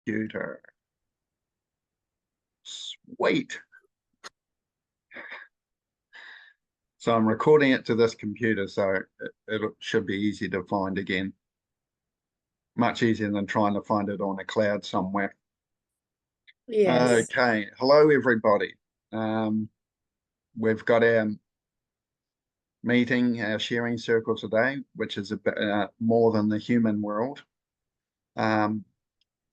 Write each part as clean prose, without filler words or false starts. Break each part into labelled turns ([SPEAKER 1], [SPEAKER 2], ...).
[SPEAKER 1] computer. Sweet. So I'm recording it to this computer, so it should be easy to find again. Much easier than trying to find it on a cloud somewhere.
[SPEAKER 2] Yes.
[SPEAKER 1] Okay. Hello, everybody. We've got our meeting, our sharing circle today, which is about more than the human world.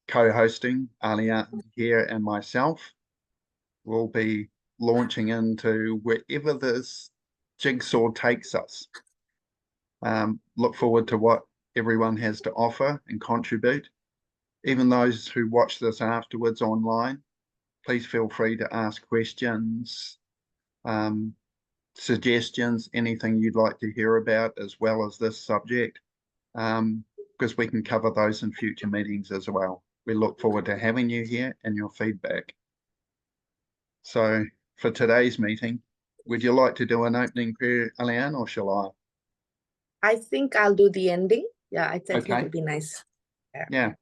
[SPEAKER 1] Co-hosting Alian here and myself will be launching into wherever this jigsaw takes us. Look forward to what everyone has to offer and contribute. Even those who watch this afterwards online, please feel free to ask questions, suggestions, anything you'd like to hear about, as well as this subject, because we can cover those in future meetings as well. We look forward to having you here and your feedback. So for today's meeting, would you like to do an opening prayer, Alian, or shall I?
[SPEAKER 2] I think I'll do the ending. Yeah, I think
[SPEAKER 1] Okay.
[SPEAKER 2] it would be nice.
[SPEAKER 1] Yeah.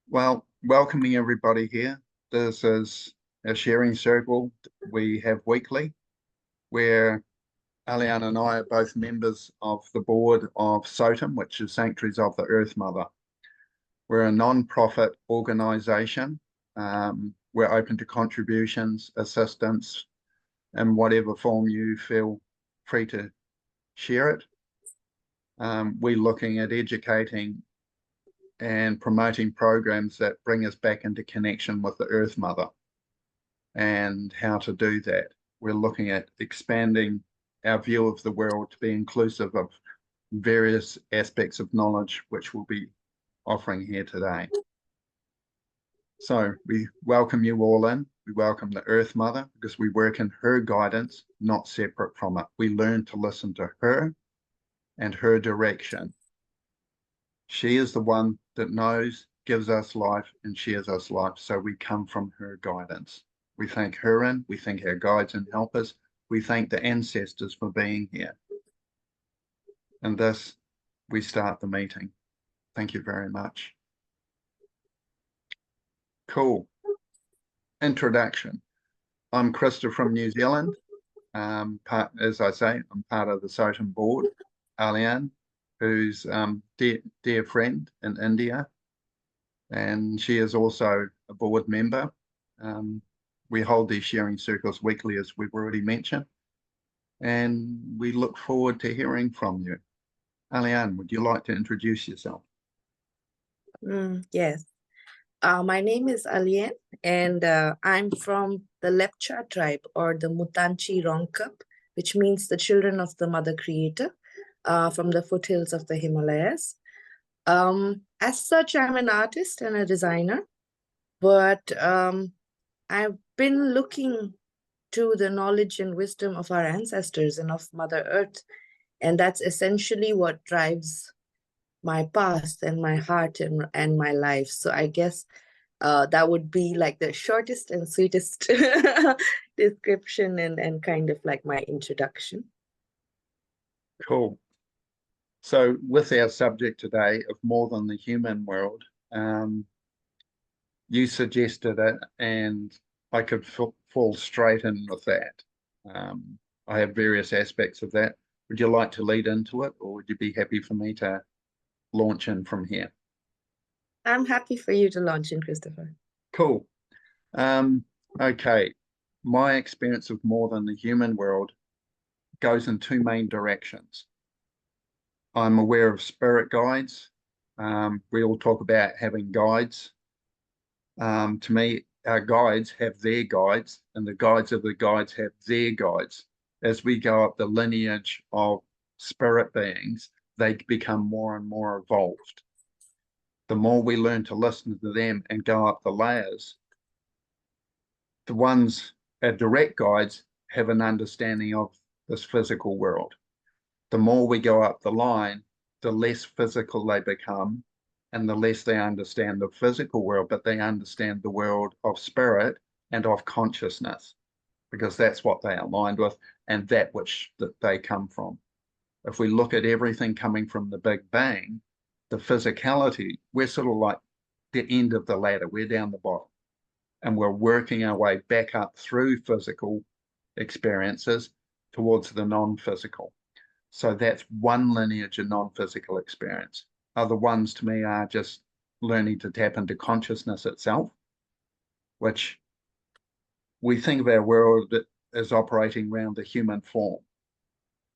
[SPEAKER 1] Well, welcoming everybody here. This is a sharing circle we have weekly, where Alian and I are both members of the board of SOTM, which is Sanctuaries of the Earth Mother. We're a non-profit organisation. We're open to contributions, assistance, in whatever form you feel free to share it. We're looking at educating and promoting programs that bring us back into connection with the Earth Mother and how to do that. We're looking at expanding our view of the world to be inclusive of various aspects of knowledge, which we'll be offering here today. So we welcome you all in. We welcome the Earth Mother because we work in her guidance, not separate from it. We learn to listen to her and her direction. She is the one that knows, gives us life, and shares us life. So we come from her guidance. We thank her and we thank our guides and helpers. We thank the ancestors for being here. And thus, we start the meeting. Thank you very much. Cool. Introduction. I'm Krista from New Zealand. As I say, I'm part of the SOTM board. Alian, who's dear friend in India, and she is also a board member. We hold these sharing circles weekly, as we've already mentioned, and we look forward to hearing from you. Alian, would you like to introduce yourself?
[SPEAKER 2] Yes. My name is Alian, and I'm from the Lepcha tribe, or the Mutanchi Rongkap, which means the children of the Mother Creator, from the foothills of the Himalayas. As such, I'm an artist and a designer, but I've been looking to the knowledge and wisdom of our ancestors and of Mother Earth, and that's essentially what drives my past and my heart and my life. So I guess that would be like the shortest and sweetest description and kind of like my introduction.
[SPEAKER 1] Cool. So with our subject today of more than the human world, you suggested it and I could fall straight in with that. I have various aspects of that. Would you like to lead into it, or would you be happy for me to launch in from here?
[SPEAKER 2] I'm happy for you to launch in, Christopher.
[SPEAKER 1] Cool. Okay. My experience of more than the human world goes in two main directions. I'm aware of spirit guides. We all talk about having guides. To me, our guides have their guides, and the guides of the guides have their guides. As we go up the lineage of spirit beings, they become more and more evolved. The more we learn to listen to them and go up the layers, the ones, our direct guides, have an understanding of this physical world. The more we go up the line, the less physical they become, and the less they understand the physical world, but they understand the world of spirit and of consciousness, because that's what they are aligned with and that which that they come from. If we look at everything coming from the Big Bang, the physicality, we're sort of like the end of the ladder. We're down the bottom. And we're working our way back up through physical experiences towards the non-physical. So that's one lineage of non-physical experience. Other ones to me are just learning to tap into consciousness itself, which we think of our world as operating around the human form.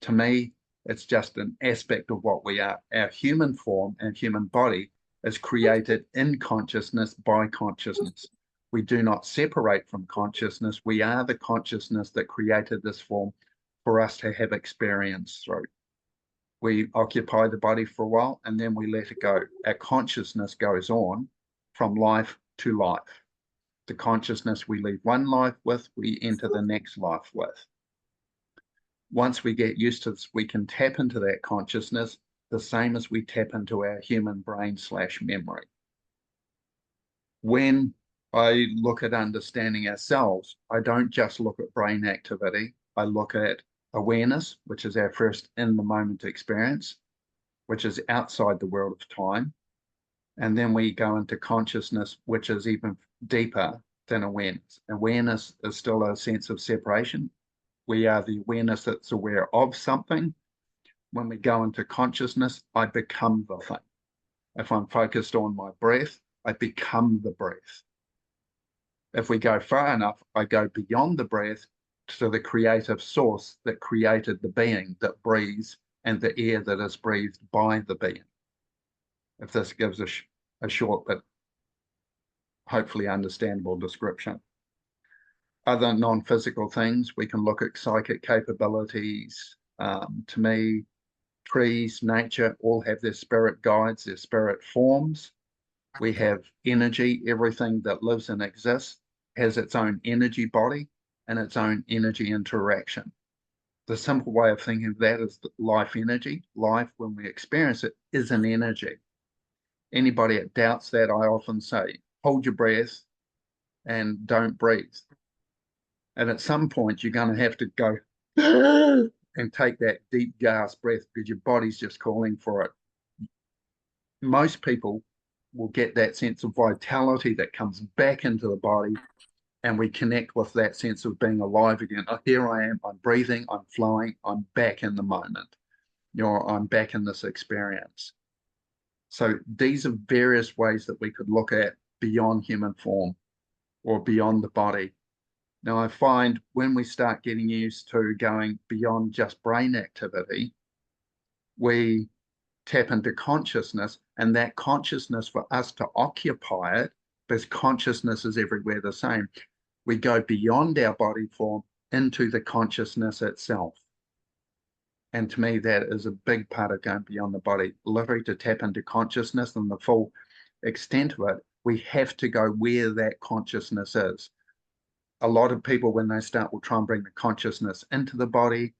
[SPEAKER 1] To me, it's just an aspect of what we are. Our human form and human body is created in consciousness by consciousness. We do not separate from consciousness. We are the consciousness that created this form for us to have experience through. We occupy the body for a while and then we let it go. Our consciousness goes on from life to life. The consciousness we leave one life with, we enter the next life with. Once we get used to this, we can tap into that consciousness the same as we tap into our human brain/memory. When I look at understanding ourselves, I don't just look at brain activity. I look at awareness, which is our first in the moment experience, which is outside the world of time. And then we go into consciousness, which is even deeper than awareness. Awareness is still a sense of separation. We are the awareness that's aware of something. When we go into consciousness, I become the thing. If I'm focused on my breath, I become the breath. If we go far enough, I go beyond the breath to the creative source that created the being that breathes and the air that is breathed by the being. If this gives a short but hopefully understandable description. Other non-physical things, we can look at psychic capabilities. To me, trees, nature, all have their spirit guides, their spirit forms. We have energy. Everything that lives and exists has its own energy body and its own energy interaction. The simple way of thinking of that is life energy. Life, when we experience it, is an energy. Anybody that doubts that, I often say, hold your breath and don't breathe. And at some point, you're going to have to go and take that deep gasp breath because your body's just calling for it. Most people will get that sense of vitality that comes back into the body, and we connect with that sense of being alive again. Oh, here I am, I'm breathing, I'm flowing, I'm back in the moment. I'm back in this experience. So these are various ways that we could look at beyond human form or beyond the body. Now, I find when we start getting used to going beyond just brain activity, we tap into consciousness, and that consciousness, for us to occupy it, because consciousness is everywhere the same, we go beyond our body form into the consciousness itself. And to me, that is a big part of going beyond the body. Literally, to tap into consciousness and the full extent of it, we have to go where that consciousness is. A lot of people, when they start, will try and bring the consciousness into the body,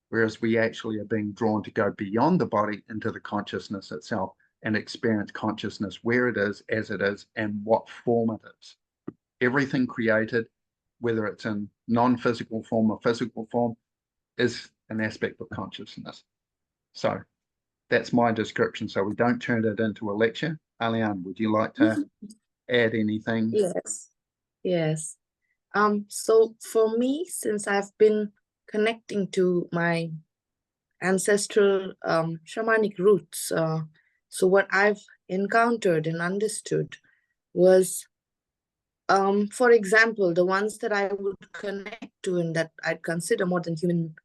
[SPEAKER 1] whereas we actually are being drawn to go beyond the body into the consciousness itself and experience consciousness where it is, as it is, and what form it is. Everything created, whether it's in non-physical form or physical form, is an aspect of consciousness. So that's my description. So we don't turn it into a lecture. Aliane, would you like to add anything?
[SPEAKER 2] Yes, yes. So for me, since I've been connecting to my ancestral shamanic roots, so what I've encountered and understood was, for example, the ones that I would connect to and that I'd consider more than human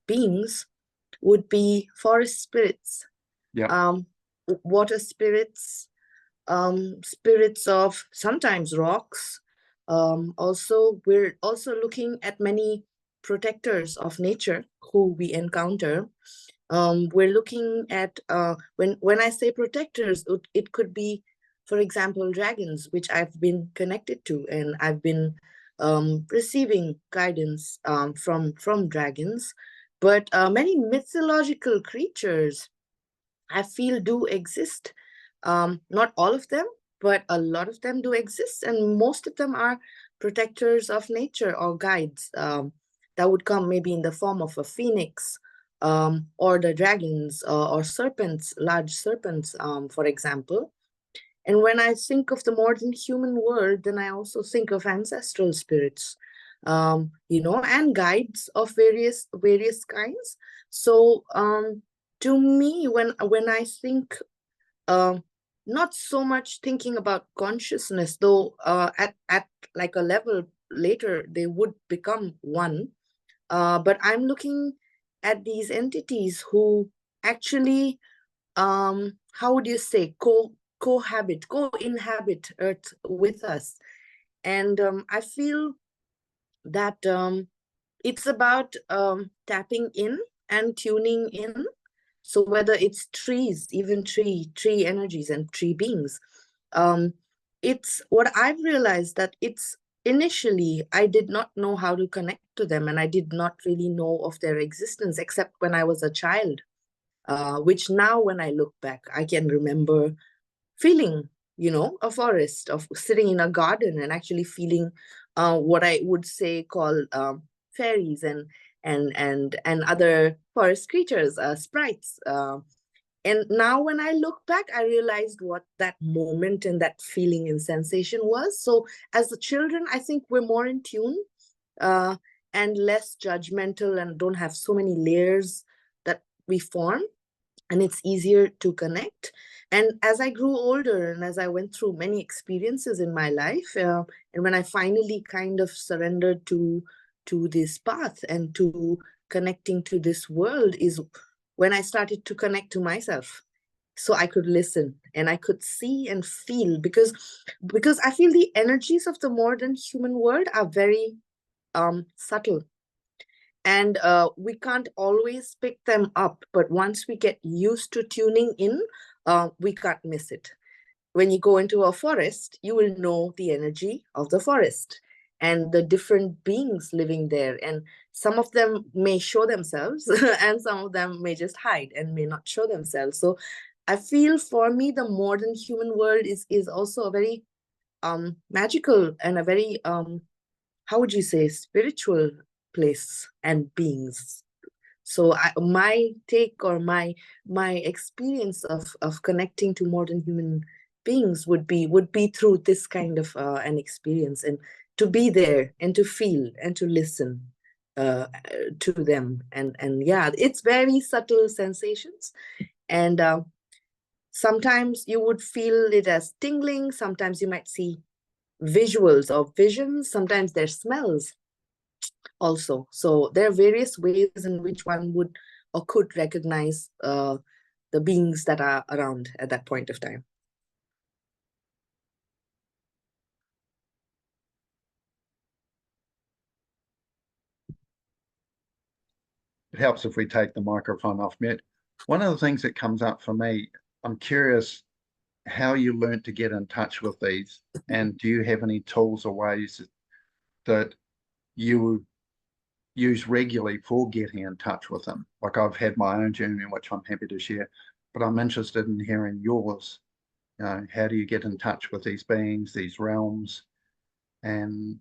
[SPEAKER 2] beings would be forest spirits, water spirits, spirits of sometimes rocks. Also, we're also looking at many protectors of nature who we encounter. We're looking at, when I say protectors, it could be, for example, dragons, which I've been connected to, and I've been receiving guidance from dragons. But many mythological creatures, I feel, do exist. Not all of them, but a lot of them do exist, and most of them are protectors of nature or guides that would come maybe in the form of a phoenix, or the dragons, or serpents, large serpents, for example. And when I think of the modern human world, then I also think of ancestral spirits, and guides of various kinds. So to me, when I think, um, not so much thinking about consciousness, though at like a level later they would become one. But I'm looking at these entities who actually, how would you say, co-inhabit Earth with us. And I feel that it's about tapping in and tuning in. So whether it's trees, even tree energies and tree beings, um, it's what I've realized, that it's initially I did not know how to connect to them, and I did not really know of their existence except when I was a child. Which now, when I look back, I can remember feeling, a forest, of sitting in a garden and actually feeling what I would say call fairies and other forest creatures, sprites. And now when I look back, I realized what that moment and that feeling and sensation was. So as the children, I think we're more in tune, uh, and less judgmental, and don't have so many layers that we form, and it's easier to connect. And as I grew older and as I went through many experiences in my life, and when I finally kind of surrendered to this path and to connecting to this world, is when I started to connect to myself, so I could listen and I could see and feel, because I feel the energies of the modern human world are very subtle, and we can't always pick them up, but once we get used to tuning in, we can't miss it. When you go into a forest, you will know the energy of the forest and the different beings living there, and some of them may show themselves and some of them may just hide and may not show themselves. So I feel, for me, the modern human world is also a very magical and a very how would you say, spiritual place and beings. So my take, or my experience of connecting to modern human beings would be through this kind of an experience, and to be there and to feel and to listen to them. And yeah, it's very subtle sensations, and sometimes you would feel it as tingling, sometimes you might see visuals or visions, sometimes there's smells also. So there are various ways in which one would or could recognize the beings that are around at that point of time.
[SPEAKER 1] It helps if we take the microphone off mute. One of the things that comes up for me, I'm curious how you learned to get in touch with these, and do you have any tools or ways that you use regularly for getting in touch with them? Like, I've had my own journey, which I'm happy to share, but I'm interested in hearing yours. How do you get in touch with these beings, these realms, and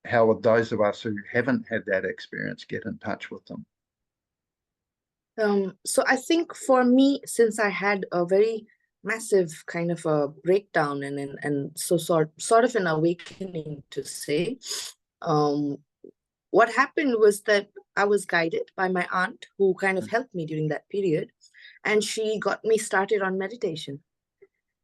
[SPEAKER 1] how would those of us who haven't had that experience get in touch with them?
[SPEAKER 2] So I think for me, since I had a very massive kind of a breakdown and so sort of an awakening, to say, um, what happened was that I was guided by my aunt, who kind of helped me during that period, and she got me started on meditation.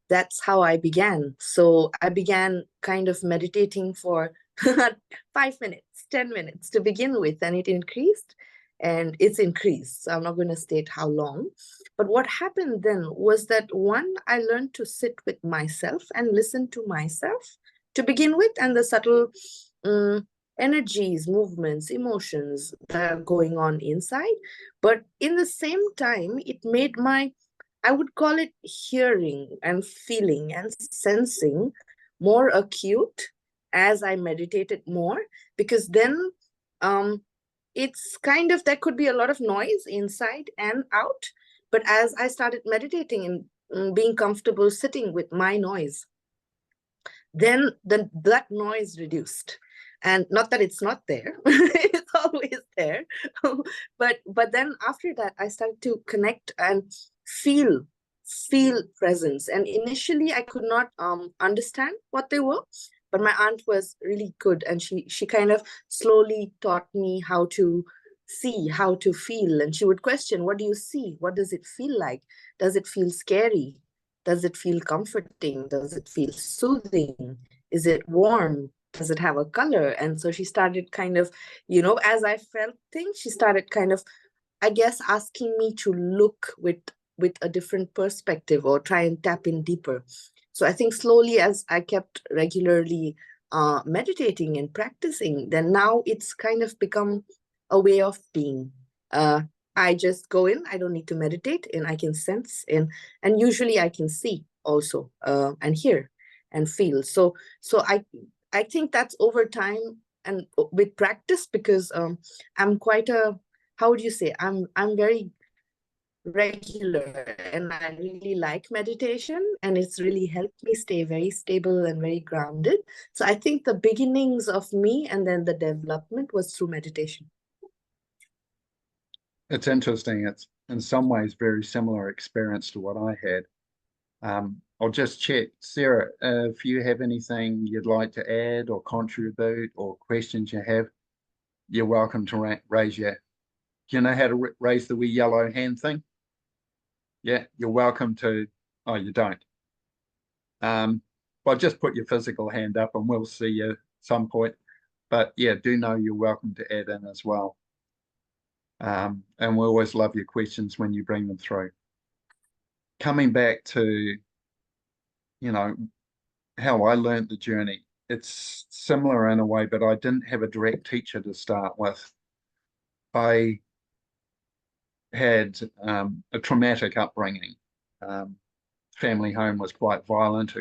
[SPEAKER 2] That's how I began. So I began kind of meditating for 5 minutes, 10 minutes to begin with, and it increased and it's increased. So I'm not going to state how long. But what happened then was that, one, I learned to sit with myself and listen to myself to begin with, and the subtle energies, movements, emotions that are going on inside. But in the same time, it made my, I would call it, hearing and feeling and sensing more acute as I meditated more, because then it's kind of, there could be a lot of noise inside and out. But as I started meditating and being comfortable sitting with my noise, then that noise reduced. And not that it's not there, it's always there. But then after that, I started to connect and feel feel presence. And initially I could not understand what they were, but my aunt was really good, and she kind of slowly taught me how to see, how to feel. And she would question, what do you see? What does it feel like? Does it feel scary? Does it feel comforting? Does it feel soothing? Is it warm? Does it have a color? And so she started kind of, as I felt things, she started kind of, I guess, asking me to look with a different perspective or try and tap in deeper. So I think slowly, as I kept regularly meditating and practicing, then now it's kind of become a way of being. I just go in, I don't need to meditate, and I can sense in, and usually I can see also, and hear and feel. So I think that's over time and with practice, because I'm quite a, how would you say, I'm very regular, and I really like meditation, and it's really helped me stay very stable and very grounded. So I think the beginnings of me and then the development was through meditation.
[SPEAKER 1] It's interesting. It's in some ways very similar experience to what I had. I'll just check, Sarah, if you have anything you'd like to add or contribute or questions you have, you're welcome to raise your, do you know how to raise the wee yellow hand thing? Yeah, you're welcome to, oh, you don't. Well, just put your physical hand up and we'll see you at some point. But yeah, do know you're welcome to add in as well. And we always love your questions when you bring them through. Coming back to, how I learned the journey, it's similar in a way, but I didn't have a direct teacher to start with. I had a traumatic upbringing. Family home was quite violent,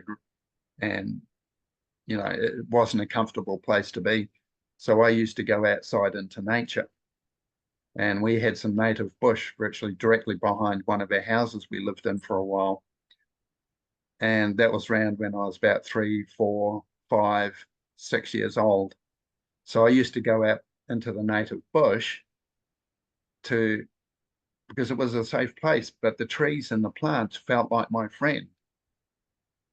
[SPEAKER 1] and it wasn't a comfortable place to be. So I used to go outside into nature, and we had some native bush virtually directly behind one of our houses we lived in for a while. And that was around when I was about 3, 4, 5, 6 years old. So I used to go out into the native bush because it was a safe place, but the trees and the plants felt like my friend.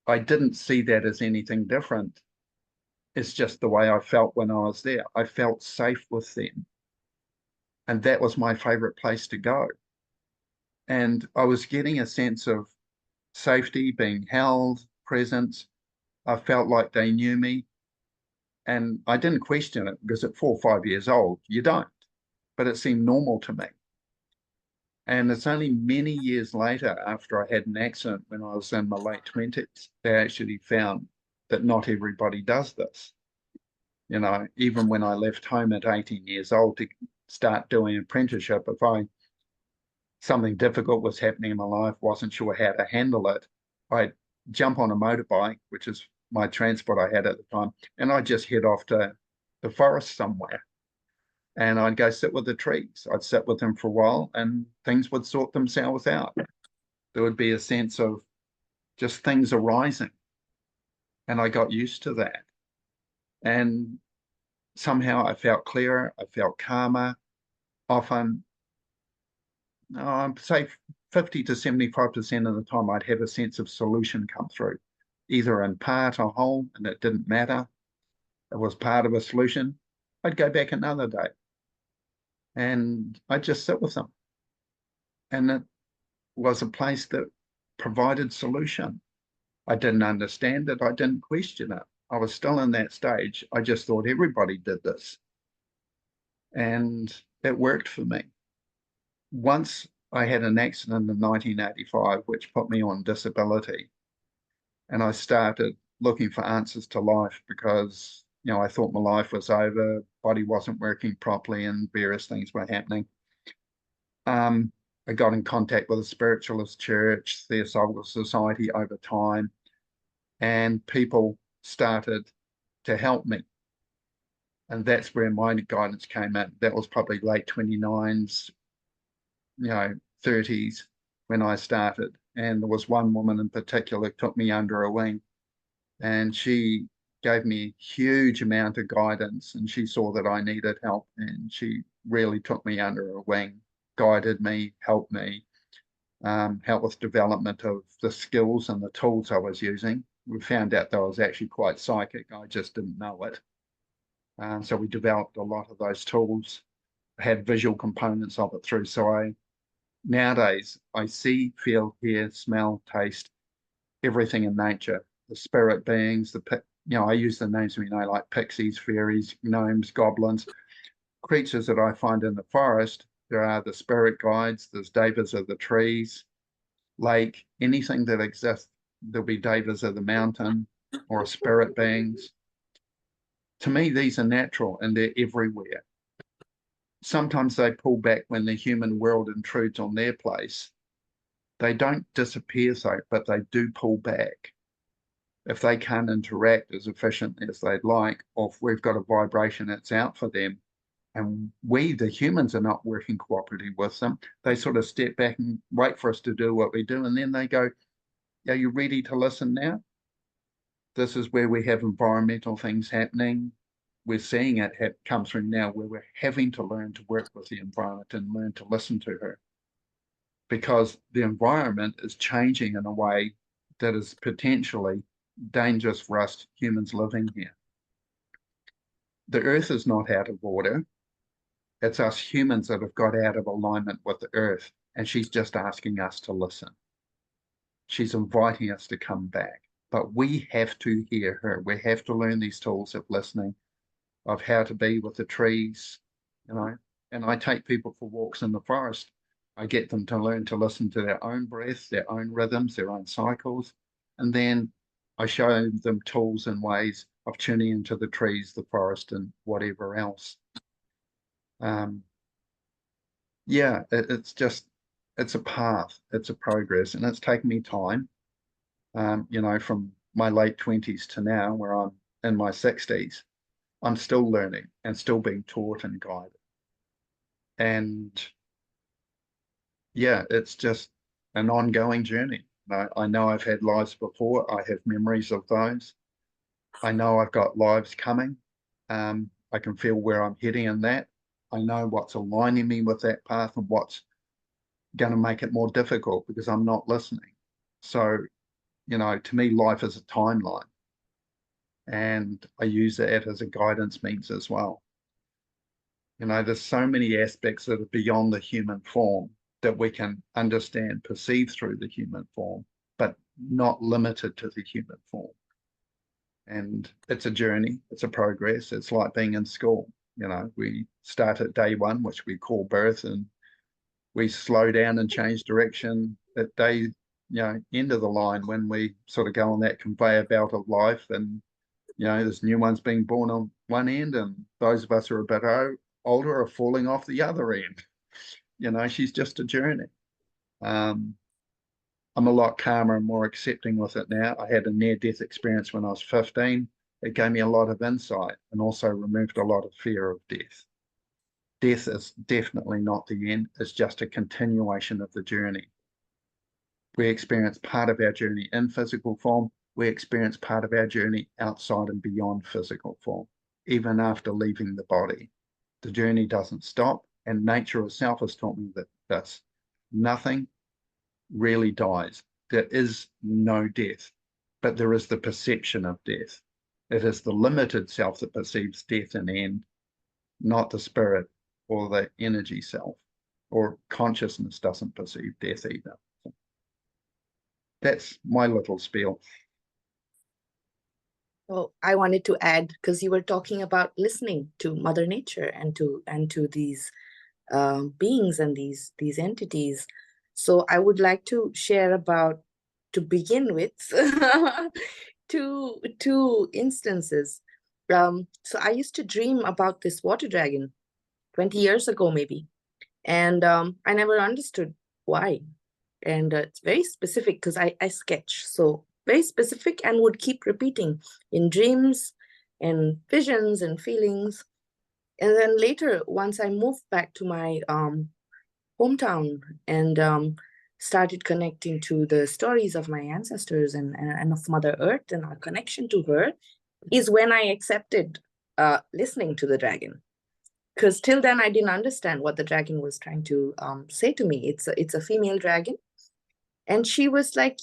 [SPEAKER 1] I didn't see that as anything different. It's just the way I felt when I was there. I felt safe with them. And that was my favorite place to go. And I was getting a sense of safety, being held, presence. I felt like they knew me. And I didn't question it, because at 4 or 5 years old, you don't. But it seemed normal to me. And it's only many years later, after I had an accident when I was in my late 20s, they actually found that not everybody does this. Even when I left home at 18 years old to start doing apprenticeship, if something difficult was happening in my life, wasn't sure how to handle it, I'd jump on a motorbike, which is my transport I had at the time, and I'd just head off to the forest somewhere. And I'd go sit with the trees. I'd sit with them for a while, and things would sort themselves out. There would be a sense of just things arising. And I got used to that. And somehow I felt clearer, I felt calmer. Often, I'd say 50 to 75% of the time, I'd have a sense of solution come through, either in part or whole, and it didn't matter. It was part of a solution. I'd go back another day, and I'd just sit with them. And it was a place that provided solution. I didn't understand it. I didn't question it. I was still in that stage. I just thought everybody did this. And it worked for me. Once I had an accident in 1985, which put me on disability. And I started looking for answers to life, because, I thought my life was over, body wasn't working properly, and various things were happening. I got in contact with a spiritualist church, Theosophical Society over time, and people started to help me. And that's where my guidance came in. That was probably late 29s, 30s when I started. And there was one woman in particular who took me under her wing, and she gave me a huge amount of guidance, and she saw that I needed help, and she really took me under her wing, guided me, helped me. help with development of the skills and the tools I was using. We found out that I was actually quite psychic. I just didn't know it. So we developed a lot of those tools, had visual components of it through. So nowadays I see, feel, hear, smell, taste everything in nature. The spirit beings, I use the names we know, like pixies, fairies, gnomes, goblins, creatures that I find in the forest. There are the spirit guides, there's devas of the trees, lake, anything that exists. There'll be devas of the mountain or spirit beings. To me, these are natural and they're everywhere. Sometimes they pull back when the human world intrudes on their place. They don't disappear, but they do pull back. If they can't interact as efficiently as they'd like, or if we've got a vibration that's out for them, and we, the humans, are not working cooperatively with them, they sort of step back and wait for us to do what we do. And then they go, are you ready to listen now? This is where we have environmental things happening. We're seeing it come through now, where we're having to learn to work with the environment and learn to listen to her. Because the environment is changing in a way that is potentially dangerous for us humans living here. The earth is not out of order. It's us humans that have got out of alignment with the earth, and she's just asking us to listen. She's inviting us to come back, but we have to hear her. We have to learn these tools of listening, of how to be with the trees, and I take people for walks in the forest. I get them to learn to listen to their own breath, their own rhythms, their own cycles, and then I show them tools and ways of tuning into the trees, the forest, and whatever else. It's a path, it's a progress, and it's taken me time, from my late 20s to now, where I'm in my 60s, I'm still learning and still being taught and guided. And it's just an ongoing journey. I know I've had lives before. I have memories of those. I know I've got lives coming. I can feel where I'm heading in that. I know what's aligning me with that path and what's going to make it more difficult because I'm not listening. So, to me, life is a timeline. And I use that as a guidance means as well. There's so many aspects that are beyond the human form that we can understand, perceive through the human form, but not limited to the human form. And it's a journey, it's a progress. It's like being in school. We start at day one, which we call birth, and we slow down and change direction at day, end of the line, when we sort of go on that conveyor belt of life. And, there's new ones being born on one end, and those of us who are a bit older are falling off the other end. She's just a journey. I'm a lot calmer and more accepting with it now. I had a near-death experience when I was 15. It gave me a lot of insight and also removed a lot of fear of death. Death is definitely not the end. It's just a continuation of the journey. We experience part of our journey in physical form. We experience part of our journey outside and beyond physical form, even after leaving the body. The journey doesn't stop, and nature itself has taught me that nothing really dies. There is no death, but there is the perception of death. It is the limited self that perceives death and end, not the spirit or the energy self, or consciousness doesn't perceive death either. That's my little spiel.
[SPEAKER 2] Well, I wanted to add, because you were talking about listening to Mother Nature and to these beings and these entities. So I would like to share about, to begin with, two instances. So I used to dream about this water dragon 20 years ago, maybe. And I never understood why. And it's very specific because I sketch. So very specific, and would keep repeating in dreams and visions and feelings. And then later, once I moved back to my hometown and started connecting to the stories of my ancestors and of Mother Earth and our connection to her, is when I accepted listening to the dragon. Because till then I didn't understand what the dragon was trying to say to me. It's a female dragon, And she was like,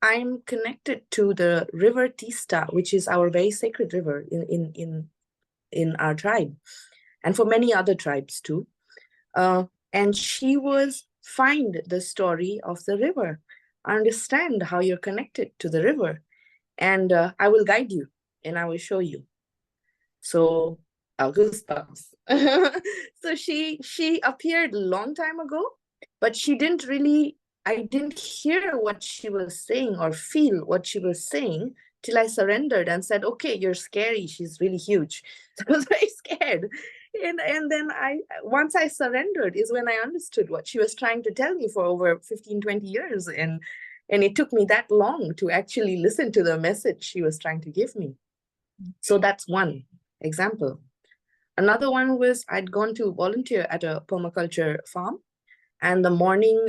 [SPEAKER 2] I'm connected to the river Tista, which is our very sacred river in our tribe, and for many other tribes too. And she was find the story of the river, understand how you're connected to the river, and I will guide you and I will show you. So goosebumps. So she appeared a long time ago, but she didn't really, I didn't hear what she was saying or feel what she was saying till I surrendered and said, okay, you're scary. She's really huge. So I was very scared. And then once I surrendered is when I understood what she was trying to tell me for over 15, 20 years. And it took me that long to actually listen to the message she was trying to give me. So that's one example. Another one was I'd gone to volunteer at a permaculture farm, and the morning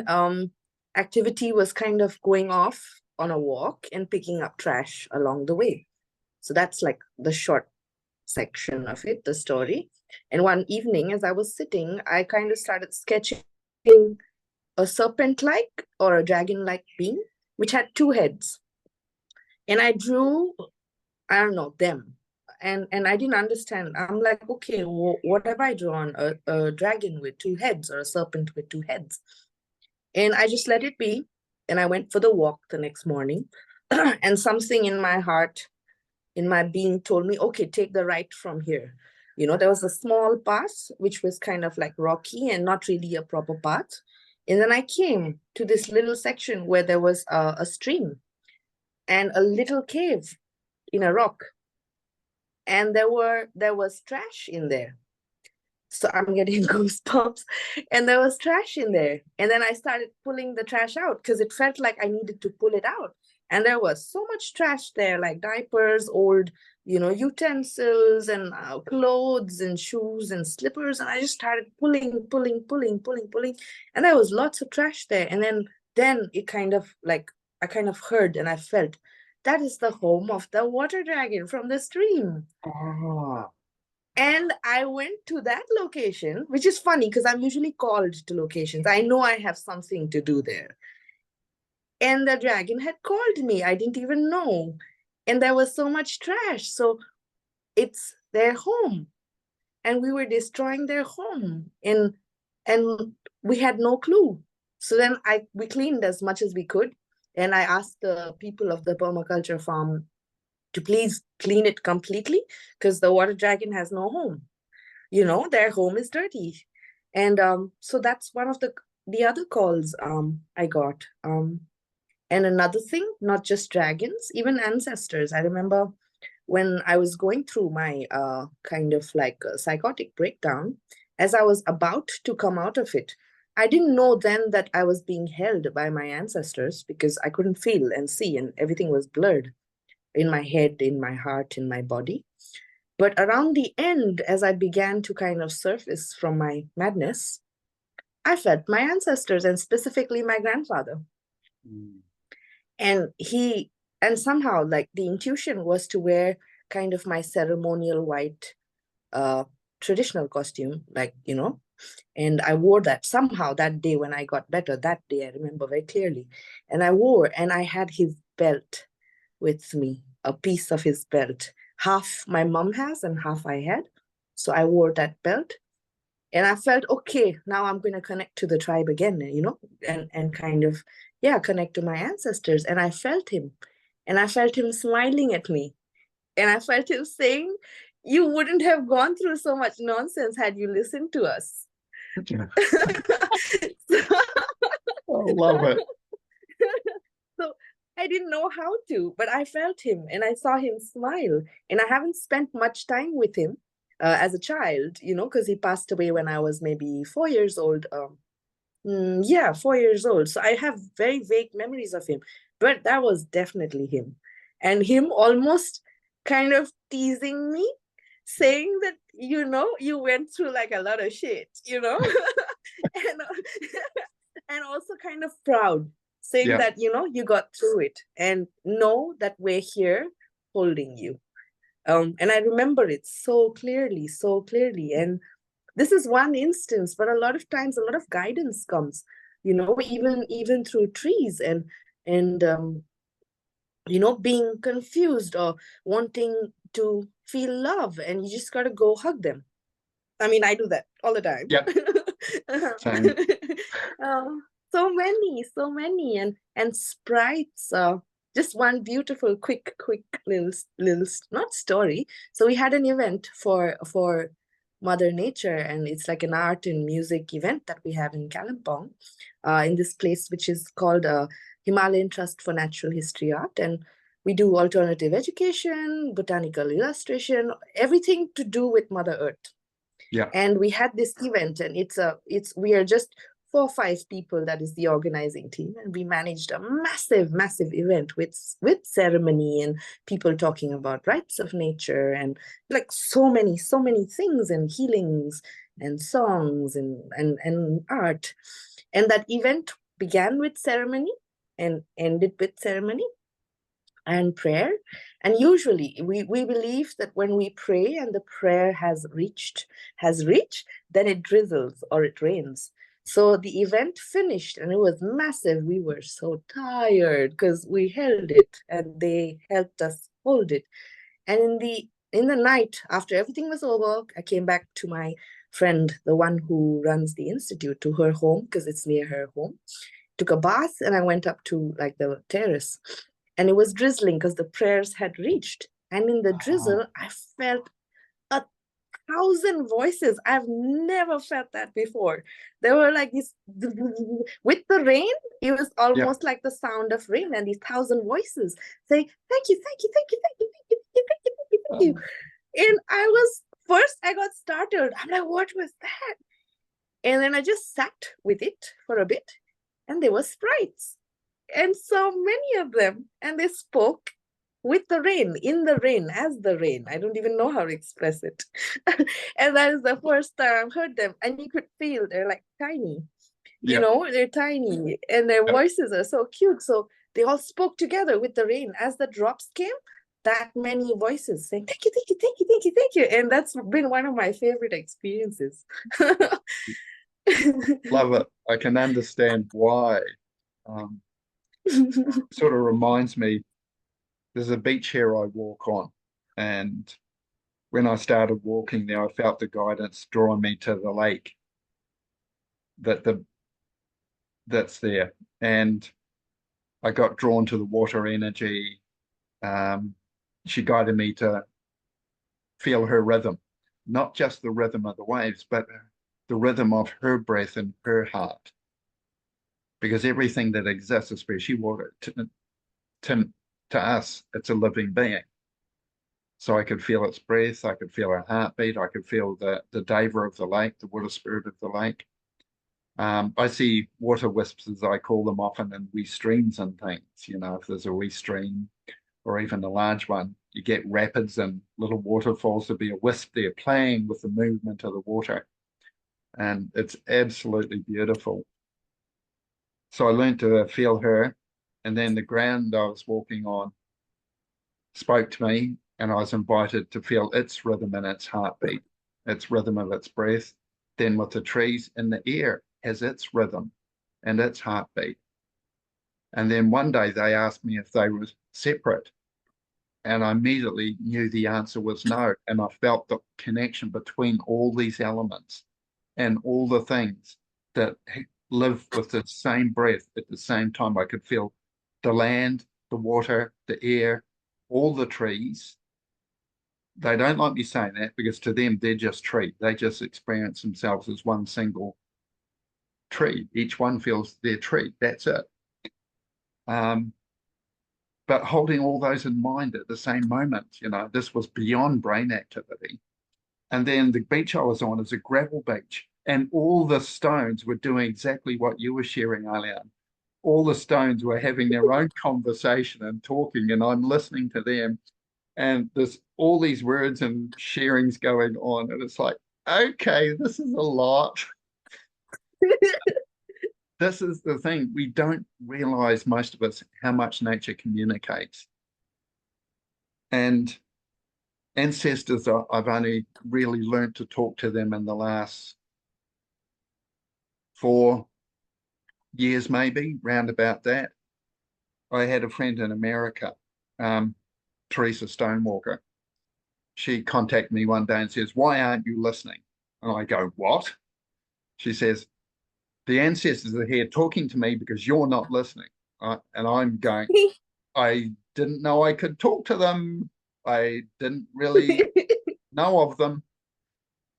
[SPEAKER 2] activity was kind of going off on a walk and picking up trash along the way. So that's like the short section of it, the story. And one evening, as I was sitting, I kind of started sketching a serpent-like or a dragon-like being, which had two heads. And I drew, I don't know, them. And I didn't understand. I'm like, okay, what have I drawn? A dragon with two heads or a serpent with two heads? And I just let it be. And I went for the walk the next morning. And something in my heart, in my being told me, okay, take the right from here. You know, there was a small path, which was kind of like rocky and not really a proper path. And then I came to this little section where there was a stream and a little cave in a rock. And there was trash in there. So I'm getting goosebumps. And there was trash in there. And then I started pulling the trash out because it felt like I needed to pull it out. And there was so much trash there, like diapers, old, utensils and clothes and shoes and slippers. And I just started pulling. And there was lots of trash there. And then it kind of like, I kind of heard and I felt that is the home of the water dragon from the stream.
[SPEAKER 1] Oh,
[SPEAKER 2] And I went to that location, which is funny because I'm usually called to locations. I know I have something to do there. And the dragon had called me. I didn't even know. And there was so much trash. So it's their home. And we were destroying their home. And we had no clue. So then we cleaned as much as we could. And I asked the people of the permaculture farm to please clean it completely because the water dragon has no home. Their home is dirty. And so that's one of the other calls I got. And another thing, not just dragons, even ancestors. I remember when I was going through my kind of like psychotic breakdown, as I was about to come out of it, I didn't know then that I was being held by my ancestors because I couldn't feel and see and everything was blurred in my head, in my heart, in my body. But around the end, as I began to kind of surface from my madness, I felt my ancestors and specifically my grandfather.
[SPEAKER 1] mm,
[SPEAKER 2] And somehow like the intuition was to wear kind of my ceremonial white traditional costume, and I wore that somehow that day when I got better. That day I remember very clearly. And I had his belt with me, a piece of his belt. Half my mom has and half I had. So I wore that belt. And I felt, okay, now I'm going to connect to the tribe again, and kind of, connect to my ancestors. And I felt him. And I felt him smiling at me. And I felt him saying, you wouldn't have gone through so much nonsense had you listened to us.
[SPEAKER 1] yeah. I love it.
[SPEAKER 2] So I didn't know how to, but I felt him and I saw him smile. And I haven't spent much time with him as a child, because he passed away when I was maybe 4 years old. 4 years old. So I have very vague memories of him, but that was definitely him. And him almost kind of teasing me, saying that, you went through like a lot of shit, and, and also kind of proud, saying
[SPEAKER 1] Yeah.
[SPEAKER 2] that, you got through it and know that we're here holding you. And I remember it so clearly. And this is one instance, but a lot of times, a lot of guidance comes. you know, even through trees and you know, being confused or wanting to feel love, and you just got to go hug them. I mean, I do that all the time.
[SPEAKER 1] Yep. Same.
[SPEAKER 2] Um, so many, and sprites. Just one beautiful, quick little not story. So we had an event for Mother Nature, and it's like an art and music event that we have in Kalimpong, in this place which is called Himalayan Trust for Natural History Art, and we do alternative education, botanical illustration, everything to do with Mother Earth.
[SPEAKER 1] Yeah.
[SPEAKER 2] And we had this event, and we are just 4 or 5 people, that is the organizing team, and we managed a massive event with ceremony and people talking about rights of nature and like so many things, and healings and songs and art. And that event began with ceremony and ended with ceremony and prayer. And usually we believe that when we pray and the prayer has reached, then it drizzles or it rains. So the event finished and it was massive. We were so tired because we held it and they helped us hold it. And in the night, after everything was over, I came back to my friend, the one who runs the institute, to her home because it's near her home. Took a bath, and I went up to like the terrace, and it was drizzling because the prayers had reached. And in the drizzle, I felt 1,000 voices. I've never felt that before. There were like this, with the rain, it was almost like the sound of rain, and these 1,000 voices saying, thank you, thank you, thank you, thank you, thank you, thank you, thank you, thank you, thank you. And I got startled. I'm like, what was that? And then I just sat with it for a bit, and there were sprites, and so many of them, and they spoke with the rain, in the rain, as the rain. I don't even know how to express it. And that is the first time I heard them, and you could feel they're like tiny, you know, they're tiny, and their voices are so cute. So they all spoke together with the rain as the drops came. That many voices saying thank you, thank you, thank you, thank you, thank you. And that's been one of my favorite experiences.
[SPEAKER 1] Love it. I can understand why. Sort of reminds me, there's a beach here I walk on, and when I started walking there, I felt the guidance drawing me to the lake that's there, and I got drawn to the water energy. She guided me to feel her rhythm, not just the rhythm of the waves, but the rhythm of her breath and her heart. Because everything that exists, especially water, to us, it's a living being. So I could feel its breath, I could feel her heartbeat, I could feel the deva of the lake, the water spirit of the lake. I see water wisps, as I call them often, in wee streams and things. You know, if there's a wee stream or even a large one, you get rapids and little waterfalls. There'll be a wisp there playing with the movement of the water. And it's absolutely beautiful. So I learned to feel her, and then the ground I was walking on spoke to me, and I was invited to feel its rhythm and its heartbeat, its rhythm of its breath. Then with the trees in the air has its rhythm and its heartbeat. And then one day they asked me if they were separate, and I immediately knew the answer was no. And I felt the connection between all these elements and all the things that live with the same breath at the same time. I could feel the land, the water, the air, all the trees. They don't like me saying that because to them, they're just tree. They just experience themselves as one single tree. Each one feels their tree. That's it. But holding all those in mind at the same moment, you know, this was beyond brain activity. And then the beach I was on is a gravel beach, and all the stones were doing exactly what you were sharing, Alian. All the stones were having their own conversation and talking, and I'm listening to them. And there's all these words and sharings going on. And it's like, okay, this is a lot. This is the thing. We don't realize, most of us, how much nature communicates. And ancestors, I've only really learned to talk to them in the last 4, years maybe, round about that. I had a friend in America, Teresa Stonewalker. She contacted me one day and says, "Why aren't you listening?" And I go, "What?" She says, "The ancestors are here talking to me because you're not listening." And I'm going, I didn't know I could talk to them. I didn't really know of them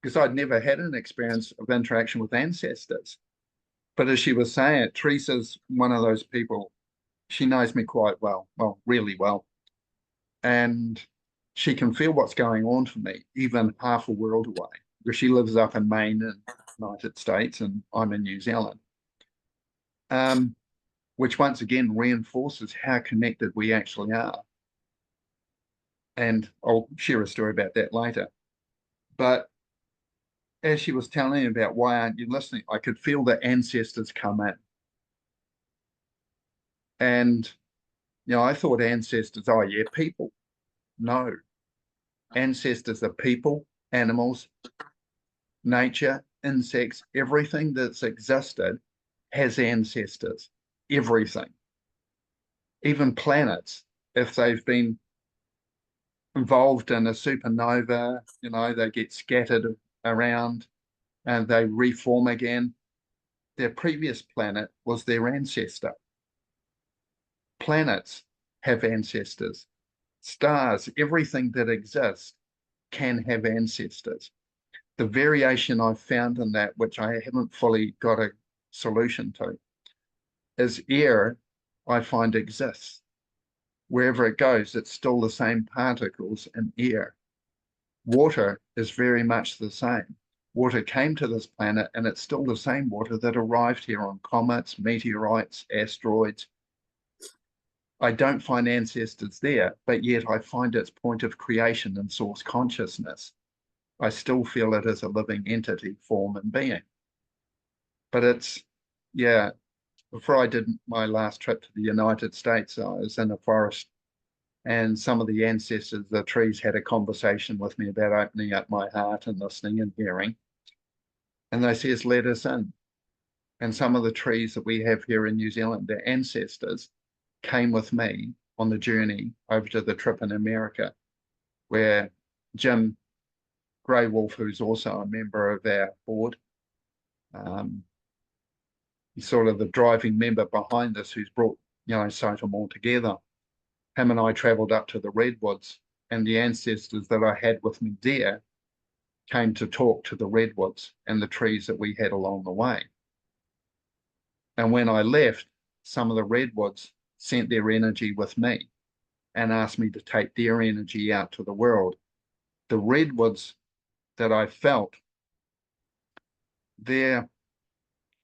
[SPEAKER 1] because I'd never had an experience of interaction with ancestors. But as she was saying it, Teresa's one of those people, she knows me quite well, really well. And she can feel what's going on for me, even half a world away, because she lives up in Maine in the United States and I'm in New Zealand. Which once again reinforces how connected we actually are. And I'll share a story about that later. But as she was telling me about why aren't you listening, I could feel the ancestors come in. And, I thought ancestors, oh yeah, people. No. Ancestors are people, animals, nature, insects, everything that's existed has ancestors. Everything. Even planets, if they've been involved in a supernova, they get scattered around and they reform again. Their previous planet was their ancestor. Planets have ancestors. Stars, everything that exists can have ancestors. The variation I've found in that, which I haven't fully got a solution to, is air, I find exists. Wherever it goes, it's still the same particles in air. Water is very much the same. Water came to this planet and it's still the same water that arrived here on comets, meteorites, asteroids. I don't find ancestors there, but yet I find its point of creation and source consciousness. I still feel it as a living entity, form, and being. But it's, yeah, before I did my last trip to the United States, I was in a forest and some of the ancestors, the trees, had a conversation with me about opening up my heart and listening and hearing. And they says, let us in. And some of the trees that we have here in New Zealand, their ancestors came with me on the journey over to the trip in America, where Jim Grey Wolf, who's also a member of our board, he's sort of the driving member behind this, who's brought, Sotum all together. Him and I travelled up to the redwoods, and the ancestors that I had with me there came to talk to the redwoods and the trees that we had along the way. And when I left, some of the redwoods sent their energy with me and asked me to take their energy out to the world. The redwoods that I felt, they're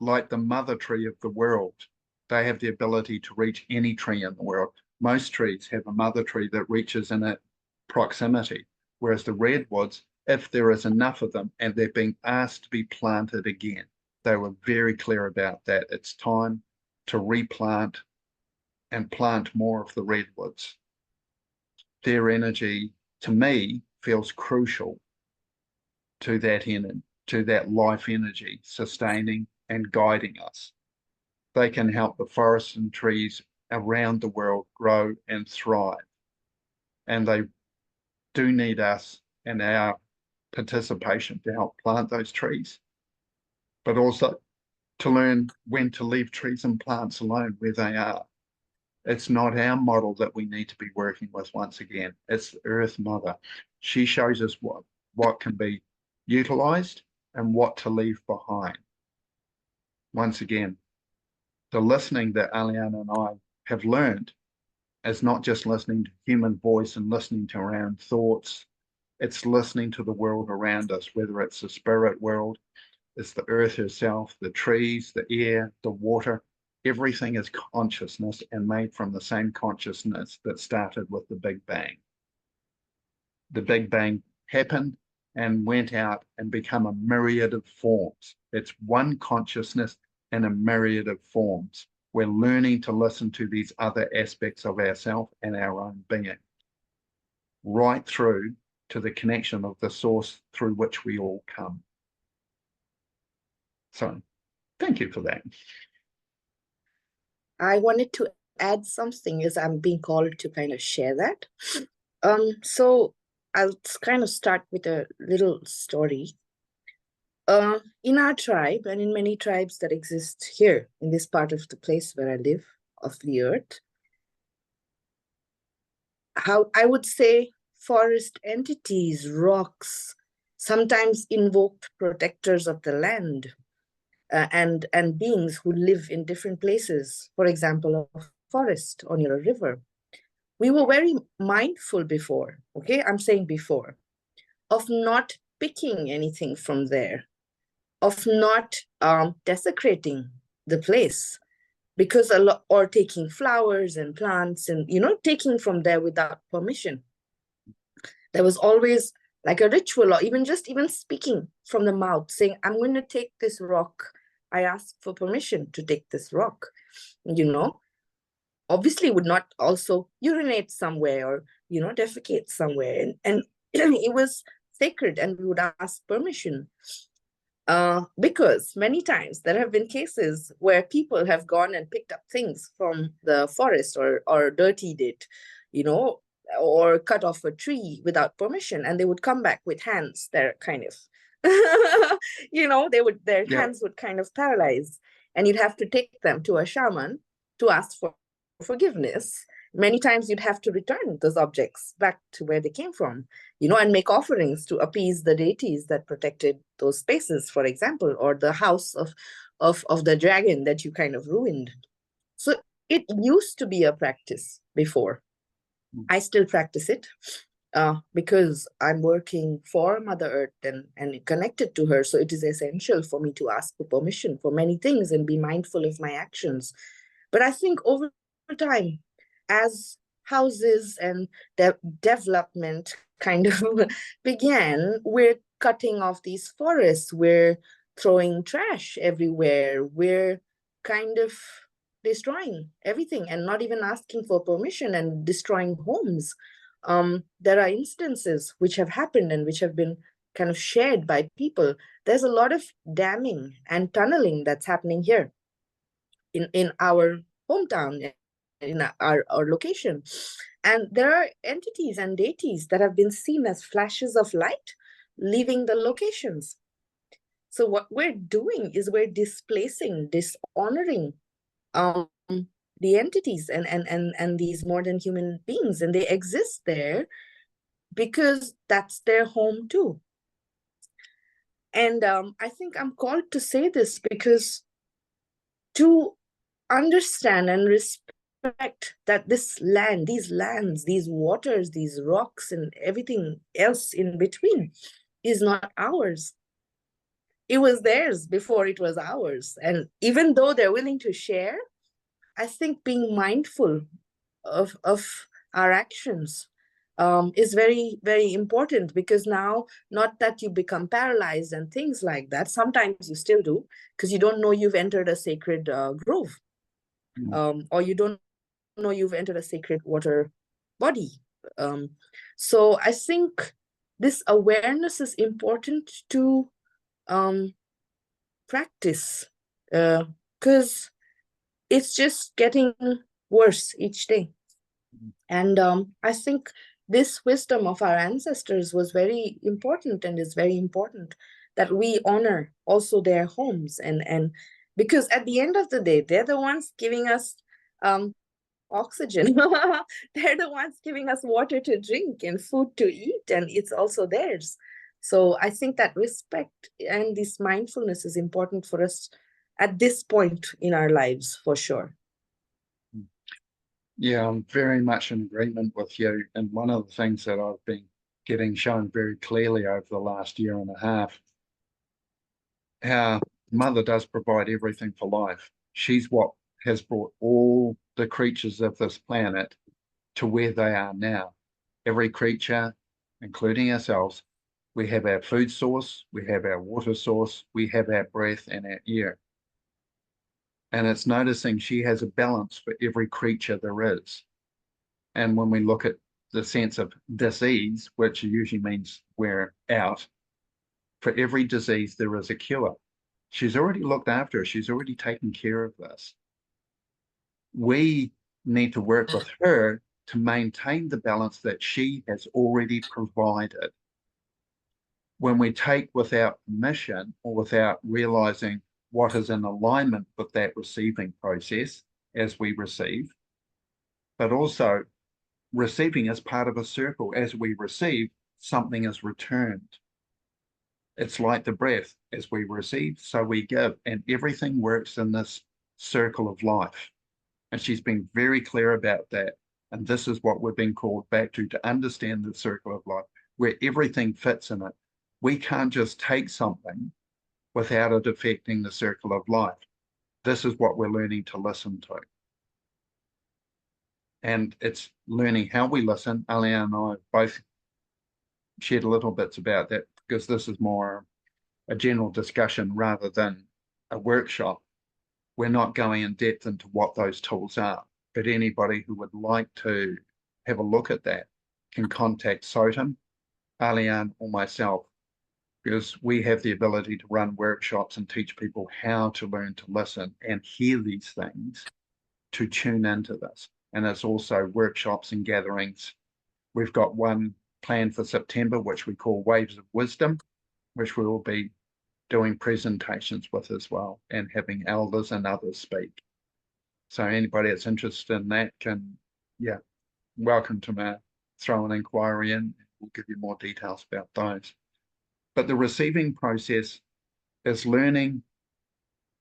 [SPEAKER 1] like the mother tree of the world. They have the ability to reach any tree in the world. Most trees have a mother tree that reaches in it proximity, whereas the redwoods, if there is enough of them and they're being asked to be planted again, they were very clear about that. It's time to replant and plant more of the redwoods. Their energy, to me, feels crucial to that life energy, sustaining and guiding us. They can help the forests and trees around the world grow and thrive. And they do need us and our participation to help plant those trees, but also to learn when to leave trees and plants alone where they are. It's not our model that we need to be working with once again. It's the Earth Mother. She shows us what can be utilized and what to leave behind. Once again, the listening that Aliana and I have learned is not just listening to human voice and listening to our own thoughts. It's listening to the world around us, whether it's the spirit world, it's the earth herself, the trees, the air, the water. Everything is consciousness and made from the same consciousness that started with the Big Bang. The Big Bang happened and went out and become a myriad of forms. It's one consciousness in a myriad of forms. We're learning to listen to these other aspects of ourselves and our own being, right through to the connection of the source through which we all come. So thank you for that.
[SPEAKER 2] I wanted to add something as I'm being called to kind of share that. So I'll kind of start with a little story. In our tribe and in many tribes that exist here in this part of the place where I live, of the earth, how I would say forest entities, rocks, sometimes invoked protectors of the land, and beings who live in different places, for example, a forest or near a river. We were very mindful before, okay, I'm saying before, of not picking anything from there, of not desecrating the place, because a lot, or taking flowers and plants and, you know, taking from there without permission. There was always like a ritual, or even speaking from the mouth, saying, I'm going to take this rock. I ask for permission to take this rock, you know. Obviously would not also urinate somewhere or, you know, defecate somewhere. And it was sacred and we would ask permission. Because many times there have been cases where people have gone and picked up things from the forest, or dirtied it, you know, or cut off a tree without permission, and they would come back with hands that are kind of, you know, their
[SPEAKER 1] Yeah.
[SPEAKER 2] hands would kind of paralyze, and you'd have to take them to a shaman to ask for forgiveness. Many times you'd have to return those objects back to where they came from, you know, and make offerings to appease the deities that protected those spaces, for example, or the house of the dragon that you kind of ruined. So it used to be a practice before. I still practice it because I'm working for Mother Earth and connected to her. So it is essential for me to ask for permission for many things and be mindful of my actions. But I think over time, as houses and development kind of began, we're cutting off these forests, we're throwing trash everywhere, we're kind of destroying everything and not even asking for permission and destroying homes. There are instances which have happened and which have been kind of shared by people. There's a lot of damming and tunneling that's happening here in our hometown, in our location. And there are entities and deities that have been seen as flashes of light leaving the locations. So what we're doing is we're displacing, dishonoring the entities and these more than human beings, and they exist there because that's their home too. And I think I'm called to say this because to understand and respect that this land, these lands, these waters, these rocks, and everything else in between is not ours. It was theirs before it was ours. And even though they're willing to share, I think being mindful of our actions is very, very important, because now, not that you become paralyzed and things like that, sometimes you still do, because you don't know you've entered a sacred grove, or you don't know you've entered a sacred water body. So I think this awareness is important to practice, because it's just getting worse each day. And I think this wisdom of our ancestors was very important, and is very important that we honor also their homes, and because at the end of the day, they're the ones giving us oxygen. They're the ones giving us water to drink and food to eat, and it's also theirs. So I think that respect and this mindfulness is important for us at this point in our lives, for sure.
[SPEAKER 1] Yeah, I'm very much in agreement with you. And one of the things that I've been getting shown very clearly over the last year and a half, how Mother does provide everything for life. She's what has brought all the creatures of this planet to where they are now. Every creature, including ourselves, we have our food source, we have our water source, we have our breath and our air. And it's noticing she has a balance for every creature there is. And when we look at the sense of disease, which usually means we're out, for every disease, there is a cure. She's already looked after us. She's already taken care of this. We need to work with her to maintain the balance that she has already provided. When we take without permission or without realizing what is in alignment with that receiving process as we receive, but also receiving as part of a circle. As we receive, something is returned. It's like the breath. As we receive, so we give, and everything works in this circle of life. And she's been very clear about that. And this is what we've been called back to understand the circle of life, where everything fits in it. We can't just take something without it affecting the circle of life. This is what we're learning to listen to. And it's learning how we listen. Alia and I both shared a little bits about that, because this is more a general discussion rather than a workshop. We're not going in depth into what those tools are, but anybody who would like to have a look at that can contact SOTM, Alian, or myself, because we have the ability to run workshops and teach people how to learn to listen and hear these things, to tune into this. And it's also workshops and gatherings. We've got one planned for September, which we call Waves of Wisdom, which we will be doing presentations with as well, and having elders and others speak. So anybody that's interested in that can, welcome to throw an inquiry in. We'll give you more details about those. But the receiving process is learning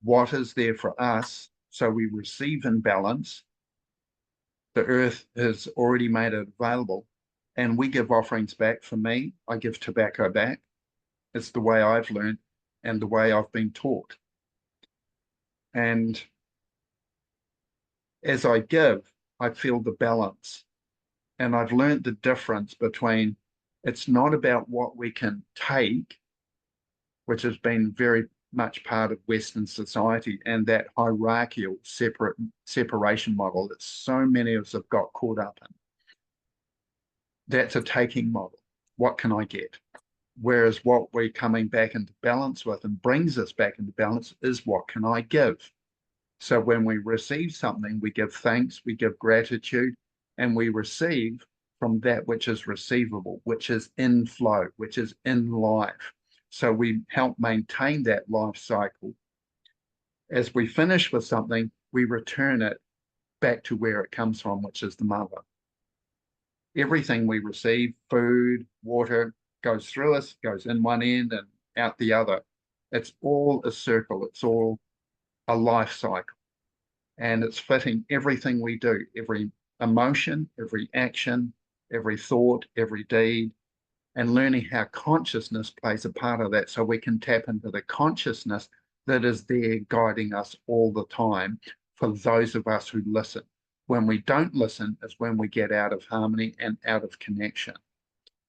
[SPEAKER 1] what is there for us, so we receive in balance. The earth has already made it available, and we give offerings back. For me, I give tobacco back. It's the way I've learned and the way I've been taught. And as I give, I feel the balance. And I've learned the difference between, it's not about what we can take, which has been very much part of Western society, and that hierarchical separation model that so many of us have got caught up in. That's a taking model. What can I get? Whereas what we're coming back into balance with, and brings us back into balance, is what can I give? So when we receive something, we give thanks, we give gratitude, and we receive from that which is receivable, which is in flow, which is in life. So we help maintain that life cycle. As we finish with something, we return it back to where it comes from, which is the mother. Everything we receive, food, water, goes through us, goes in one end and out the other. It's all a circle. It's all a life cycle. And it's fitting everything we do, every emotion, every action, every thought, every deed, and learning how consciousness plays a part of that, so we can tap into the consciousness that is there guiding us all the time for those of us who listen. When we don't listen is when we get out of harmony and out of connection.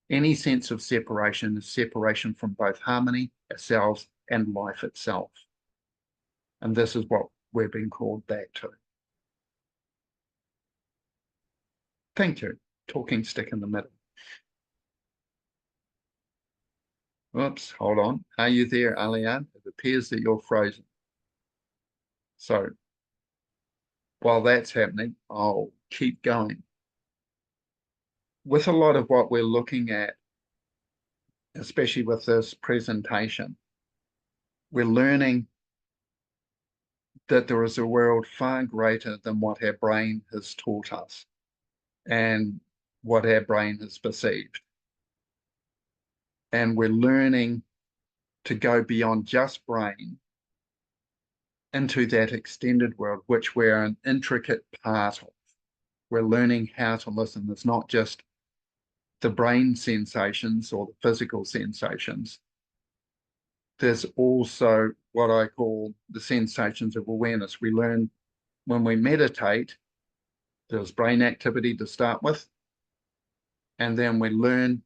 [SPEAKER 1] Any sense of separation is separation from both harmony, ourselves, and life itself. And this is what we're being called back to. Thank you. Talking stick in the middle. Oops, hold on. Are you there, Alian? It appears that you're frozen. So while that's happening, I'll keep going. With a lot of what we're looking at, especially with this presentation, we're learning that there is a world far greater than what our brain has taught us and what our brain has perceived. And we're learning to go beyond just brain into that extended world, which we're an intricate part of. We're learning how to listen. It's not just the brain sensations or the physical sensations. There's also what I call the sensations of awareness. We learn when we meditate, there's brain activity to start with, and then we learn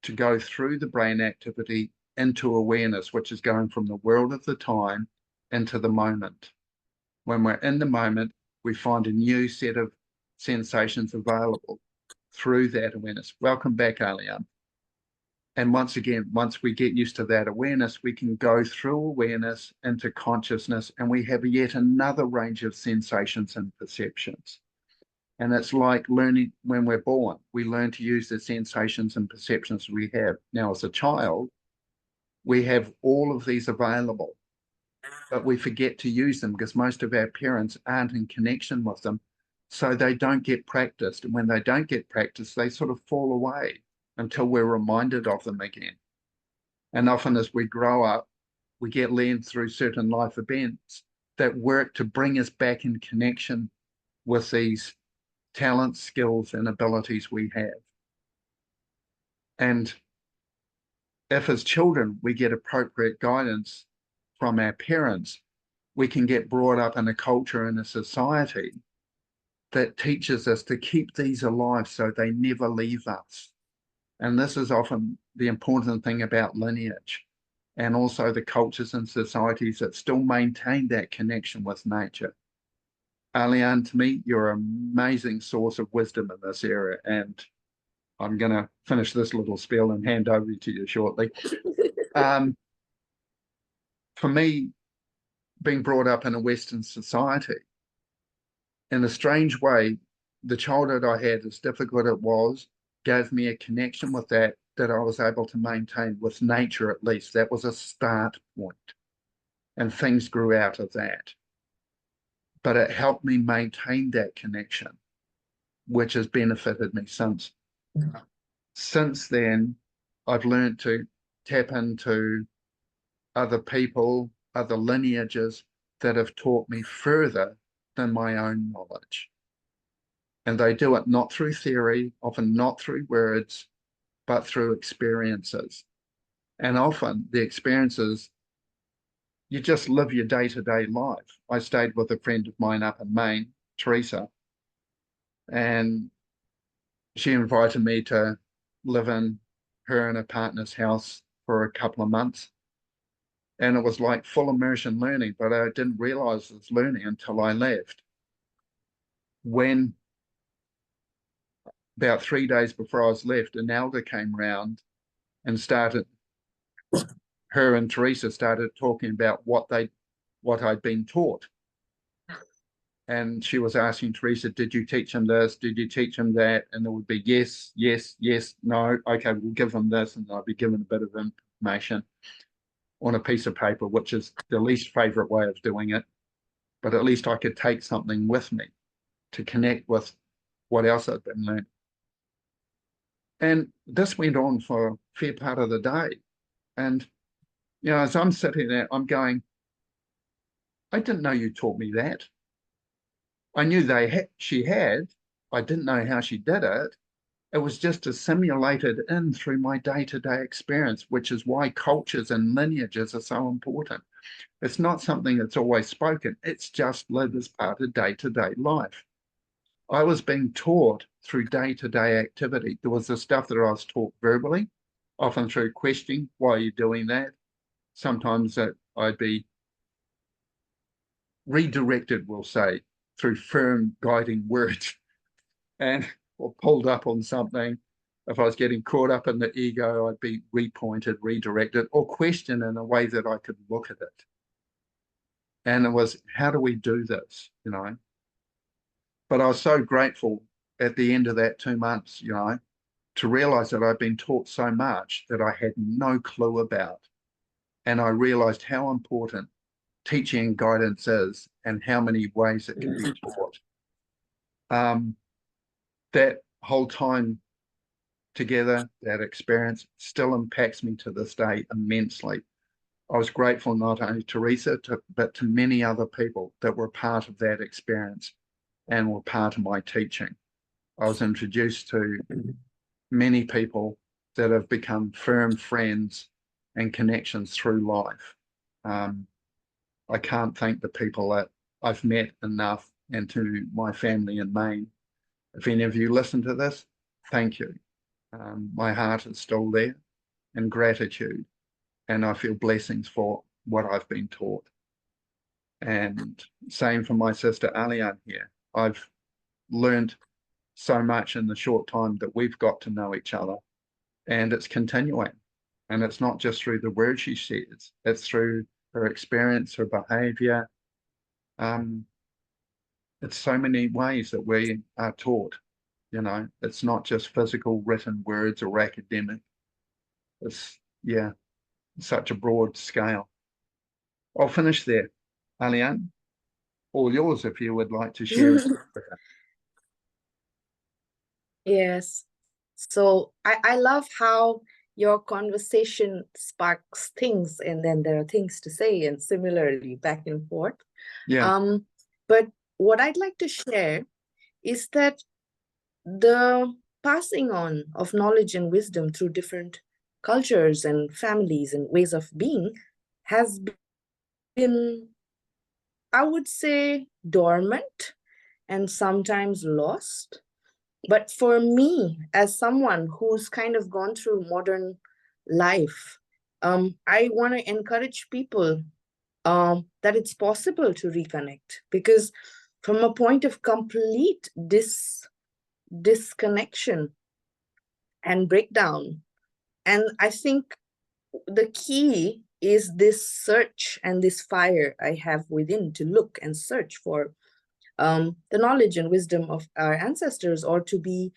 [SPEAKER 1] to go through the brain activity into awareness, which is going from the world of the time into the moment. When we're in the moment, we find a new set of sensations available through that awareness. Welcome back, Alian. And once again, once we get used to that awareness, we can go through awareness into consciousness, and we have yet another range of sensations and perceptions. And it's like learning when we're born. We learn to use the sensations and perceptions we have. Now, as a child, we have all of these available, but we forget to use them because most of our parents aren't in connection with them. So they don't get practiced. And when they don't get practiced, they sort of fall away until we're reminded of them again. And often as we grow up, we get led through certain life events that work to bring us back in connection with these talents, skills, and abilities we have. And if as children we get appropriate guidance from our parents, we can get brought up in a culture and a society that teaches us to keep these alive so they never leave us. And this is often the important thing about lineage, and also the cultures and societies that still maintain that connection with nature. Aliane, to me, you're an amazing source of wisdom in this area, and I'm going to finish this little spiel and hand over to you shortly. For me, being brought up in a Western society, in a strange way, the childhood I had, as difficult it was, gave me a connection with that I was able to maintain with nature at least. That was a start point, and things grew out of that. But it helped me maintain that connection, which has benefited me since. Since then, I've learned to tap into other people, other lineages that have taught me further than my own knowledge. And they do it not through theory, often not through words, but through experiences. And often the experiences, you just live your day-to-day life. I stayed with a friend of mine up in Maine, Teresa, and she invited me to live in her and her partner's house for a couple of months. And it was like full immersion learning, but I didn't realize it was learning until I left. When about 3 days before I was left, an elder came round and her and Teresa started talking about what I'd been taught. And she was asking Teresa, did you teach him this? Did you teach him that? And there would be yes, yes, yes, no. Okay, we'll give him this. And I'd be given a bit of information on a piece of paper, which is the least favorite way of doing it. But at least I could take something with me to connect with what else I'd been learning. And this went on for a fair part of the day. And, you know, as I'm sitting there, I'm going, I didn't know you taught me that. I knew she had. I didn't know how she did it. It was just assimilated in through my day-to-day experience, which is why cultures and lineages are so important. It's not something that's always spoken. It's just lived as part of day-to-day life. I was being taught through day-to-day activity. There was the stuff that I was taught verbally, often through questioning, why are you doing that? Sometimes I'd be redirected, we'll say, through firm guiding words and or pulled up on something. If I was getting caught up in the ego, I'd be repointed, redirected, or questioned in a way that I could look at it. And it was, how do we do this, you know? But I was so grateful at the end of that 2 months, you know, to realize that I'd been taught so much that I had no clue about. And I realized how important teaching and guidance is and how many ways it can be taught. That whole time together, that experience still impacts me to this day immensely. I was grateful not only to Teresa, but to many other people that were part of that experience and were part of my teaching. I was introduced to many people that have become firm friends and connections through life. I can't thank the people that I've met enough, and to my family in Maine. If any of you listen to this, thank you. My heart is still there in gratitude, and I feel blessings for what I've been taught. And same for my sister Aliane here. I've learned so much in the short time that we've got to know each other, and it's continuing. And it's not just through the words she says, it's through her experience, her behavior. It's so many ways that we are taught, you know, it's not just physical written words or academic. It's, yeah, such a broad scale. I'll finish there. Aliane, all yours if you would like to share.
[SPEAKER 2] Yes. So I love how your conversation sparks things, and then there are things to say, and similarly back and forth.
[SPEAKER 1] Yeah,
[SPEAKER 2] But what I'd like to share is that the passing on of knowledge and wisdom through different cultures and families and ways of being has been, I would say, dormant and sometimes lost. But for me, as someone who's kind of gone through modern life, I want to encourage people that it's possible to reconnect, because from a point of complete disconnection and breakdown, and I think the key is this search and this fire I have within to look and search for the knowledge and wisdom of our ancestors, or to be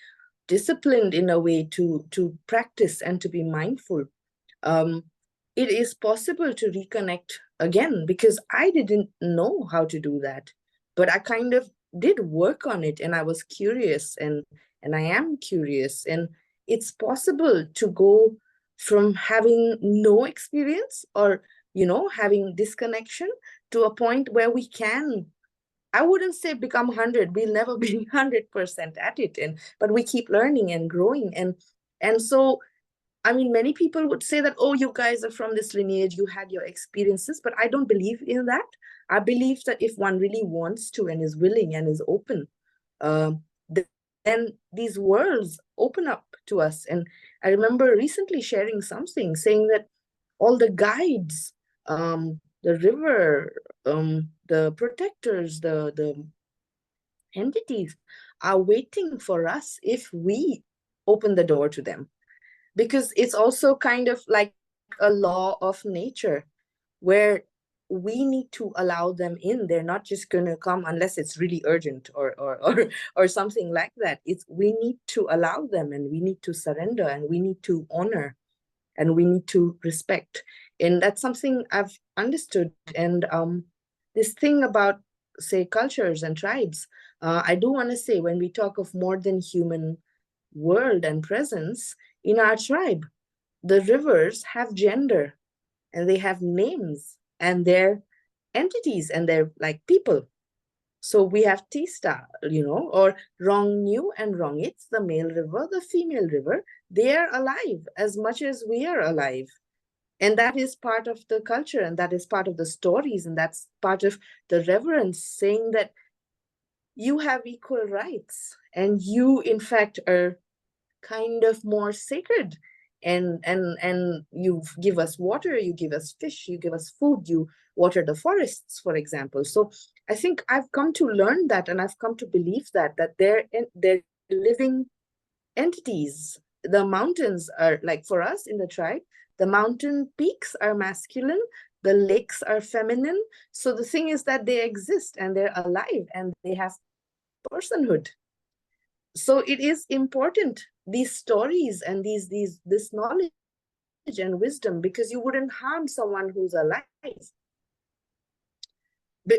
[SPEAKER 2] disciplined in a way to practice and to be mindful. It is possible to reconnect again, because I didn't know how to do that, but I kind of did work on it, and I was curious, and I am curious, and it's possible to go from having no experience, or having disconnection, to a point where we can, I wouldn't say become 100. We'll never be 100% at it, but we keep learning and growing, and so, I mean, many people would say that, oh, you guys are from this lineage, you had your experiences, but I don't believe in that. I believe that if one really wants to and is willing and is open, uh, then these worlds open up to us. And I remember recently sharing something saying that all the guides, the river, the protectors, the entities are waiting for us if we open the door to them, because it's also kind of like a law of nature where we need to allow them in. They're not just going to come unless it's really urgent, or something like that. It's, we need to allow them, and we need to surrender, and we need to honor, and we need to respect. And that's something I've understood. And this thing about, say, cultures and tribes, I do want to say, when we talk of more than human world and presence in our tribe, the rivers have gender, and they have names, and they're entities, and they're like people. So we have Tista, or Rongnu and Rongits, the male river, the female river. They are alive as much as we are alive. And that is part of the culture, and that is part of the stories, and that's part of the reverence, saying that you have equal rights, and you, in fact, are kind of more sacred, and you give us water, you give us fish, you give us food, you water the forests, for example. So I think I've come to learn that, and I've come to believe that they're living entities. The mountains are, like, for us in the tribe, the mountain peaks are masculine, the lakes are feminine. So the thing is that they exist, and they're alive, and they have personhood. So it is important, these stories and this knowledge and wisdom, because you wouldn't harm someone who's alive,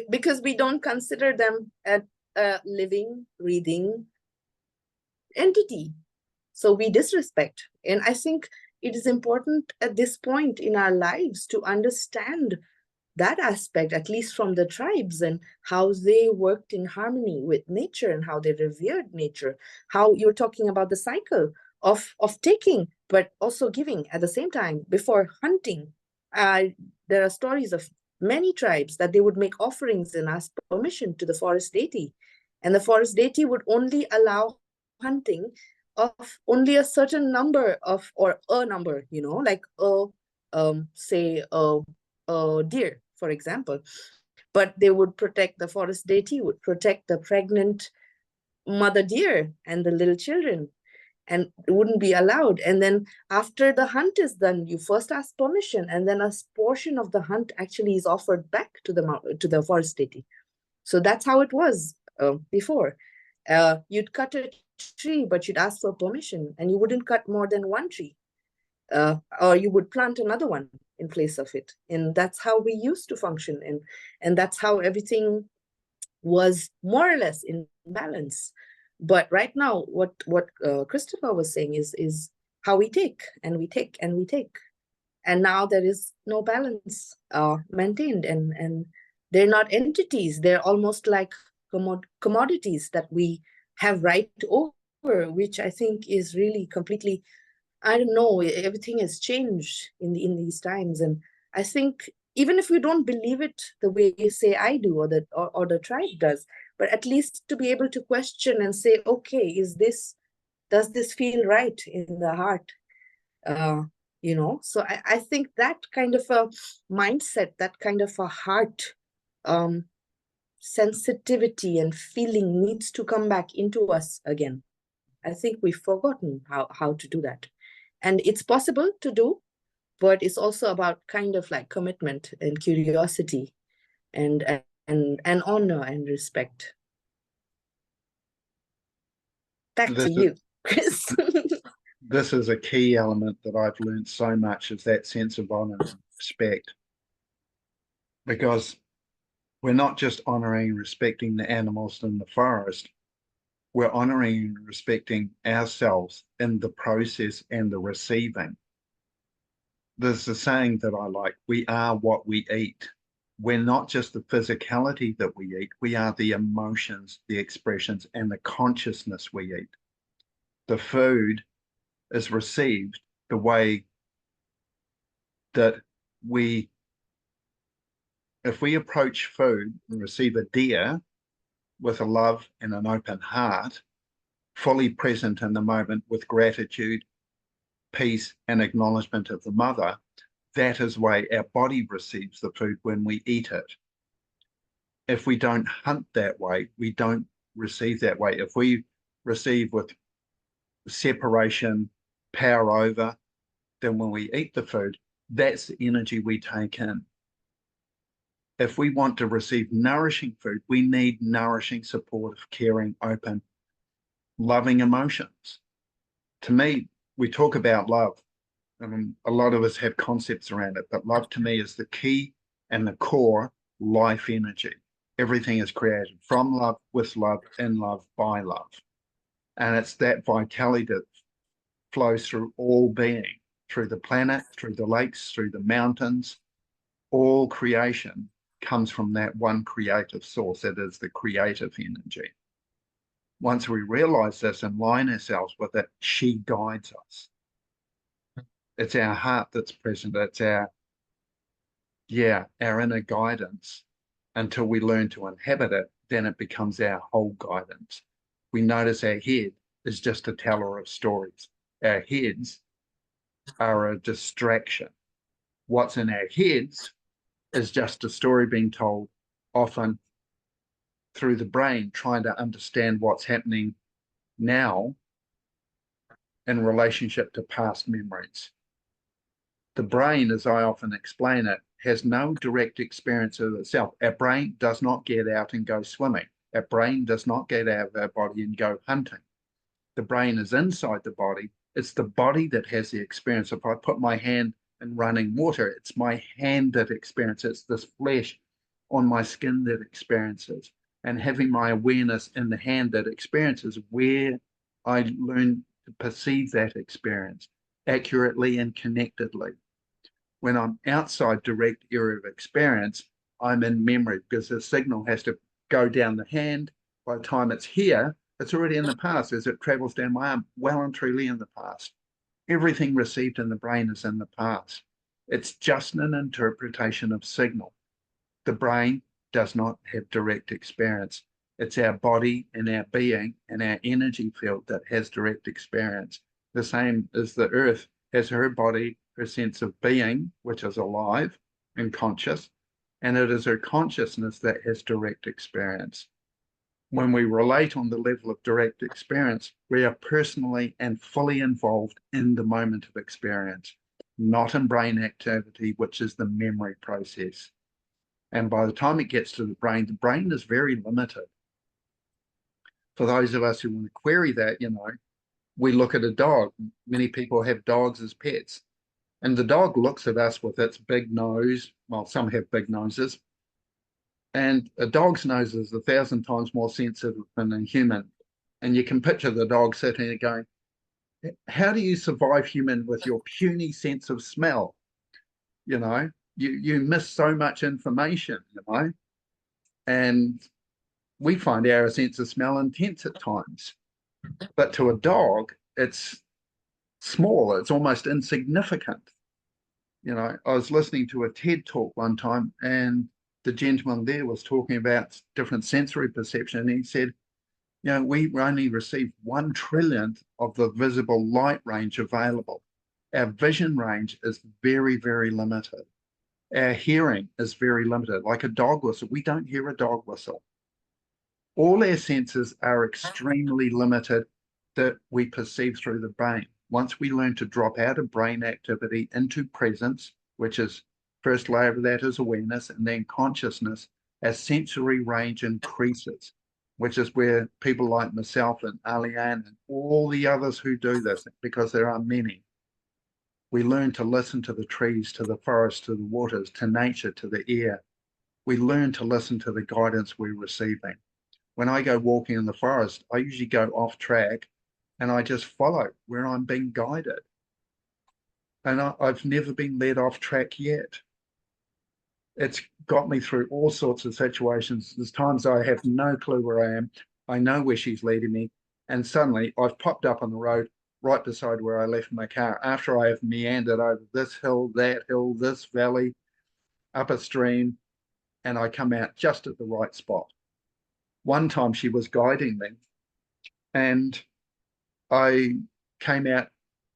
[SPEAKER 2] because we don't consider them a living, breathing entity. So we disrespect. And I think it is important at this point in our lives to understand that aspect, at least from the tribes, and how they worked in harmony with nature, and how they revered nature. How you're talking about the cycle of taking, but also giving at the same time. Before hunting, there are stories of many tribes that they would make offerings and ask permission to the forest deity, and the forest deity would only allow hunting of only a certain number of, or a number, like say a deer, for example. But they would protect, the forest deity would protect the pregnant mother deer and the little children. and it wouldn't be allowed. And then after the hunt is done, you first ask permission, and then a portion of the hunt actually is offered back to the forest deity. So that's how it was before. You'd cut a tree, but you'd ask for permission, and you wouldn't cut more than one tree, or you would plant another one in place of it. And that's how we used to function, and that's how everything was more or less in balance. But right now, what Christopher was saying is how we take and we take and we take, and now there is no balance maintained, and they're not entities. They're almost like commodities that we have right over, which I think is really completely, I don't know, everything has changed in these times. And I think even if we don't believe it the way you say I do, or the tribe does, but at least to be able to question and say, okay, does this feel right in the heart? So I think that kind of a mindset, that kind of a heart sensitivity and feeling needs to come back into us again. I think we've forgotten how to do that. And it's possible to do, but it's also about kind of like commitment and curiosity and honor and respect. Back to you, Chris.
[SPEAKER 1] This is a key element that I've learned so much, is that sense of honor and respect. Because we're not just honoring and respecting the animals in the forest, we're honoring and respecting ourselves in the process and the receiving. There's a saying that I like: we are what we eat. We're not just the physicality that we eat, we are the emotions, the expressions, and the consciousness we eat. The food is received the way that if we approach food and receive a deer with a love and an open heart, fully present in the moment with gratitude, peace, and acknowledgement of the mother, that is the way our body receives the food when we eat it. If we don't hunt that way, we don't receive that way. If we receive with separation, power over, then when we eat the food, that's the energy we take in. If we want to receive nourishing food, we need nourishing, supportive, caring, open, loving emotions. To me, we talk about love. A lot of us have concepts around it, but love to me is the key and the core life energy. Everything is created from love, with love, in love, by love. And it's that vitality that flows through all being, through the planet, through the lakes, through the mountains. All creation comes from that one creative source. It is the creative energy. Once we realize this and line ourselves with it, she guides us. It's our heart that's present. It's our inner guidance. Until we learn to inhabit it, then it becomes our whole guidance. We notice our head is just a teller of stories. Our heads are a distraction. What's in our heads is just a story being told, often through the brain, trying to understand what's happening now in relationship to past memories. The brain, as I often explain it, has no direct experience of itself. Our brain does not get out and go swimming. Our brain does not get out of our body and go hunting. The brain is inside the body. It's the body that has the experience. If I put my hand in running water, it's my hand that experiences. It's this flesh on my skin that experiences. And having my awareness in the hand that experiences, where I learn to perceive that experience accurately and connectedly. When I'm outside direct area of experience, I'm in memory, because the signal has to go down the hand. By the time it's here, it's already in the past. As it travels down my arm, well and truly in the past. Everything received in the brain is in the past. It's just an interpretation of signal. The brain does not have direct experience. It's our body and our being and our energy field that has direct experience. The same as the earth has her body, her sense of being, which is alive and conscious, and it is her consciousness that has direct experience. When we relate on the level of direct experience, we are personally and fully involved in the moment of experience, not in brain activity, which is the memory process. And by the time it gets to the brain is very limited. For those of us who want to query that, we look at a dog. Many people have dogs as pets. And the dog looks at us with its big nose. Well, some have big noses. And a dog's nose is 1,000 times more sensitive than a human. And you can picture the dog sitting there going, how do you survive, human, with your puny sense of smell? You miss so much information, and we find our sense of smell intense at times. But to a dog, it's small, it's almost insignificant. I was listening to a TED talk one time, and the gentleman there was talking about different sensory perception. And he said, we only receive 1/1,000,000th of the visible light range available. Our vision range is very, very limited. Our hearing is very limited. Like a dog whistle, we don't hear a dog whistle. All our senses are extremely limited that we perceive through the brain. Once we learn to drop out of brain activity into presence, which is first layer of that is awareness, and then consciousness, our sensory range increases, which is where people like myself and Aliane and all the others who do this, because there are many, we learn to listen to the trees, to the forest, to the waters, to nature, to the air. We learn to listen to the guidance we're receiving. When I go walking in the forest, I usually go off track and I just follow where I'm being guided. And I've never been led off track yet. It's got me through all sorts of situations. There's times I have no clue where I am. I know where she's leading me. And suddenly I've popped up on the road right beside where I left my car after I have meandered over this hill, this valley, up a stream, and I come out just at the right spot. One time she was guiding me and I came out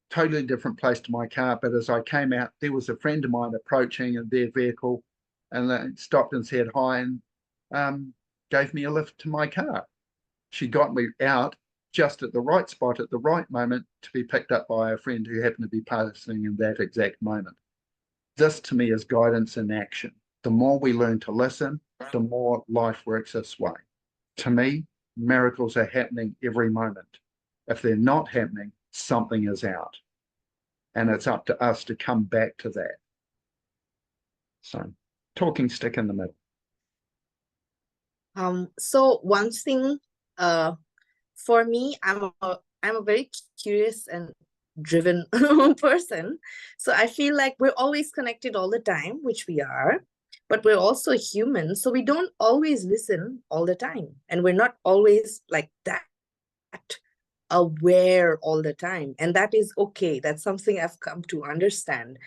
[SPEAKER 1] totally different place to my car, but as I came out, there was a friend of mine approaching in their vehicle, and they stopped and said hi and gave me a lift to my car. She got me out just at the right spot at the right moment to be picked up by a friend who happened to be passing in that exact moment. This to me is guidance in action. The more we learn to listen, the more life works this way. To me, miracles are happening every moment. If they're not happening, something is out. And it's up to us to come back to that. So, talking stick in the middle.
[SPEAKER 2] So one thing, for me, I'm a very curious and driven person. So I feel like we're always connected all the time, which we are, but we're also human. So we don't always listen all the time. And we're not always like that aware all the time. And that is okay. That's something I've come to understand.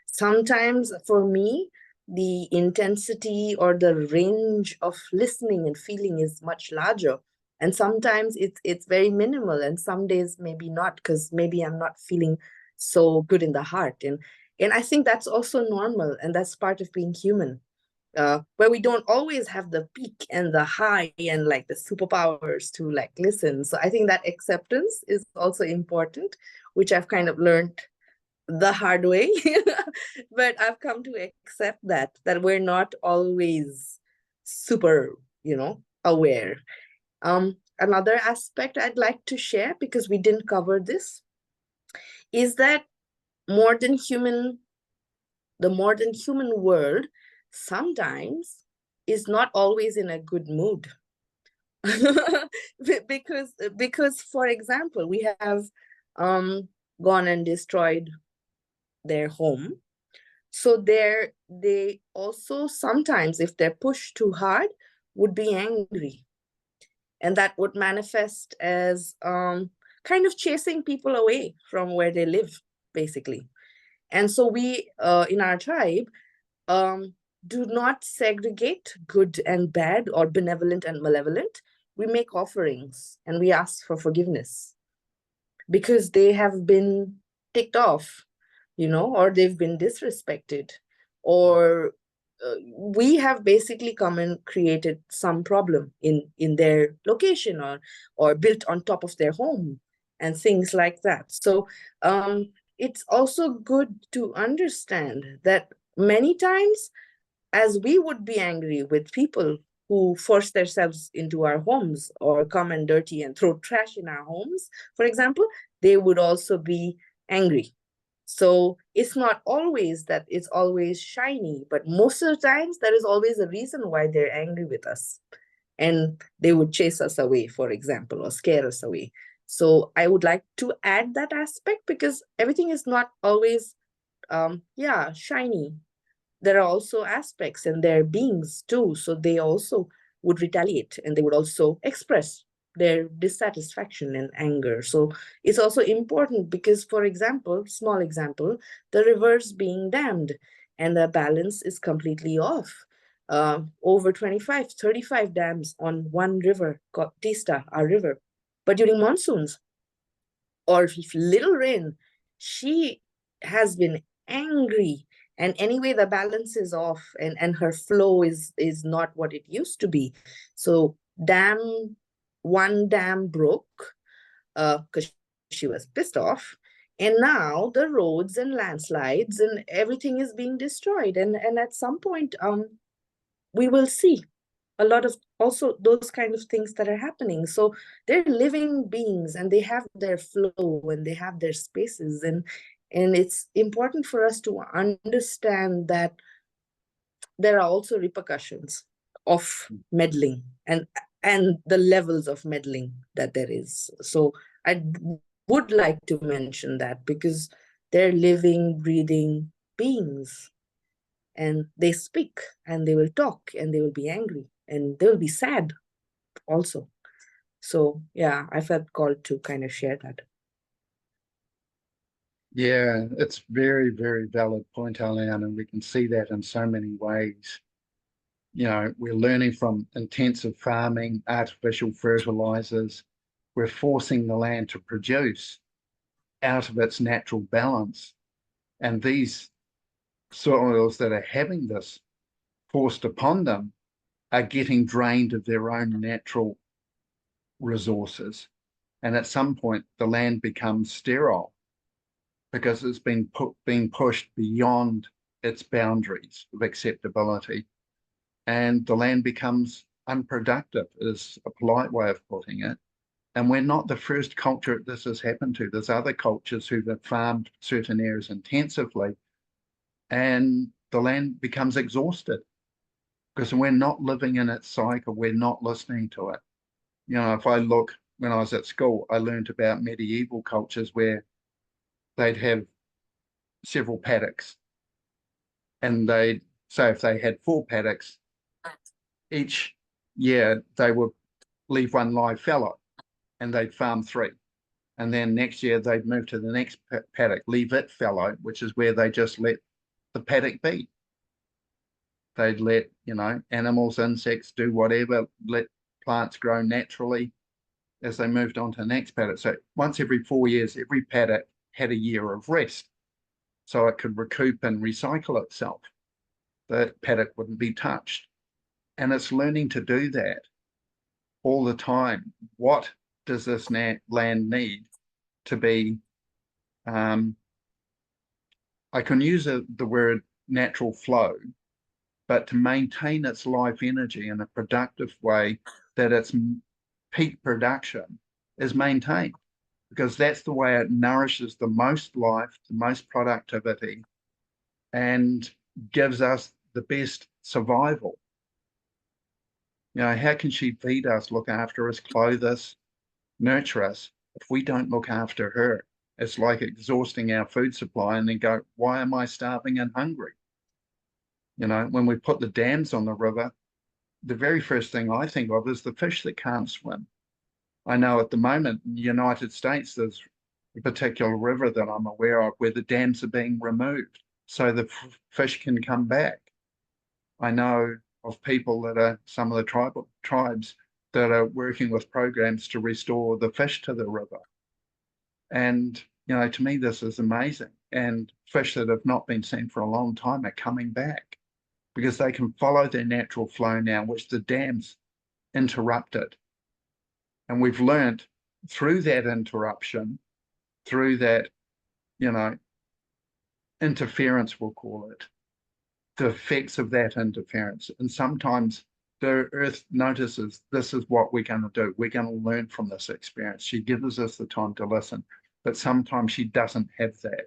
[SPEAKER 2] Sometimes for me, the intensity or the range of listening and feeling is much larger. And sometimes it's very minimal, and some days maybe not, because maybe I'm not feeling so good in the heart. And I think that's also normal, and that's part of being human. Where we don't always have the peak and the high and like the superpowers to like listen. So I think that acceptance is also important, which I've kind of learned the hard way. But I've come to accept that we're not always super, aware. Another aspect I'd like to share, because we didn't cover this, is that the more than human world sometimes is not always in a good mood. because for example, we have gone and destroyed their home. So they also sometimes, if they're pushed too hard, would be angry. And that would manifest as kind of chasing people away from where they live, basically. And so we, in our tribe, do not segregate good and bad or benevolent and malevolent. We make offerings and we ask for forgiveness because they have been ticked off, or they've been disrespected, or we have basically come and created some problem in their location, or built on top of their home and things like that. So it's also good to understand that many times, as we would be angry with people who force themselves into our homes or come and dirty and throw trash in our homes, for example, they would also be angry. So it's not always that it's always shiny, but most of the times there is always a reason why they're angry with us. And they would chase us away, for example, or scare us away. So I would like to add that aspect, because everything is not always shiny. There are also aspects and there are beings too. So they also would retaliate, and they would also express their dissatisfaction and anger. So it's also important because, for example, small example, the rivers being dammed and the balance is completely off. Over 25, 35 dams on one river called Tista, our river. But during monsoons or if little rain, she has been angry. And anyway, the balance is off, and her flow is not what it used to be. So one dam broke because she was pissed off. And now the roads and landslides and everything is being destroyed. And at some point, we will see a lot of also those kind of things that are happening. So they're living beings, and they have their flow and they have their spaces, and it's important for us to understand that there are also repercussions of meddling, and the levels of meddling that there is. So I would like to mention that, because they're living, breathing beings, and they speak, and they will talk, and they will be angry, and they will be sad also. So yeah, I felt called to kind of share that.
[SPEAKER 1] Yeah, it's very, very valid point, Aliana, and we can see that in so many ways. You know, we're learning from intensive farming, artificial fertilizers. We're forcing the land to produce out of its natural balance. And these soils that are having this forced upon them are getting drained of their own natural resources. And at some point, the land becomes sterile because it's being pushed beyond its boundaries of acceptability. And the land becomes unproductive, is a polite way of putting it. And we're not the first culture this has happened to. There's other cultures who have farmed certain areas intensively, and the land becomes exhausted because we're not living in its cycle. We're not listening to it. You know, if I look, when I was at school, I learned about medieval cultures where they'd have several paddocks, and they'd say if they had 4 paddocks, each year they would leave one live fallow, and they'd farm 3. And then next year they'd move to the next paddock, leave it fallow, which is where they just let the paddock be. They'd let, you know, animals, insects do whatever, let plants grow naturally as they moved on to the next paddock. So once every 4 years, every paddock had a year of rest so it could recoup and recycle itself. The paddock wouldn't be touched. And it's learning to do that all the time. What does this land need to be? I can use the word natural flow, but to maintain its life energy in a productive way, that its peak production is maintained, because that's the way it nourishes the most life, the most productivity, and gives us the best survival. You know, how can she feed us, look after us, clothe us, nurture us if we don't look after her? It's like exhausting our food supply and then go, why am I starving and hungry? You know, when we put the dams on the river, the very first thing I think of is the fish that can't swim. I know at the moment in the United States, there's a particular river that I'm aware of where the dams are being removed so the fish can come back. I know of people that are some of the tribes that are working with programs to restore the fish to the river. And, you know, to me, this is amazing. And fish that have not been seen for a long time are coming back. because they can follow their natural flow now, which the dams interrupted. And we've learned through that interruption, through that, interference, we'll call it, the effects of that interference. And sometimes the earth notices this is what we're going to do. We're going to learn from this experience. She gives us the time to listen, but sometimes she doesn't have that.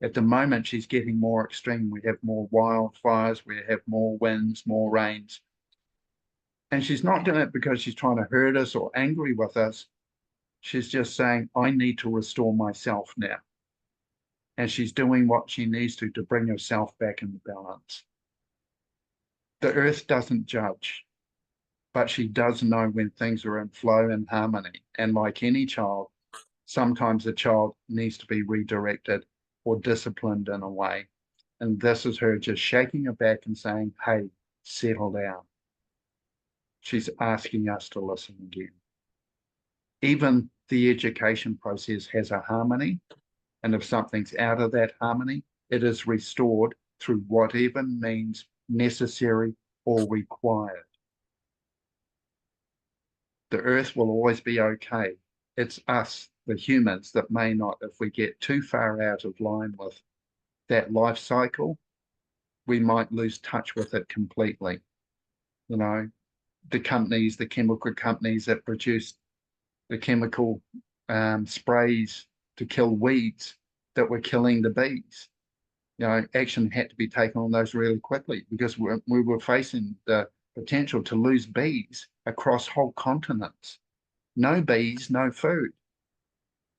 [SPEAKER 1] At the moment, she's getting more extreme. We have more wildfires, we have more winds, more rains. And she's not doing it because she's trying to hurt us or angry with us. She's just saying, I need to restore myself now. And she's doing what she needs to bring herself back into balance. The earth doesn't judge, but she does know when things are in flow and harmony. And like any child, sometimes a child needs to be redirected or disciplined in a way. And this is her just shaking her back and saying, hey, settle down. She's asking us to listen again. Even the education process has a harmony. And if something's out of that harmony, it is restored through whatever means necessary or required. The earth will always be okay. It's us, the humans, that may not. If we get too far out of line with that life cycle, we might lose touch with it completely. The companies, the chemical companies that produce the chemical sprays to kill weeds that were killing the bees. Action had to be taken on those really quickly because we were facing the potential to lose bees across whole continents. No bees, no food.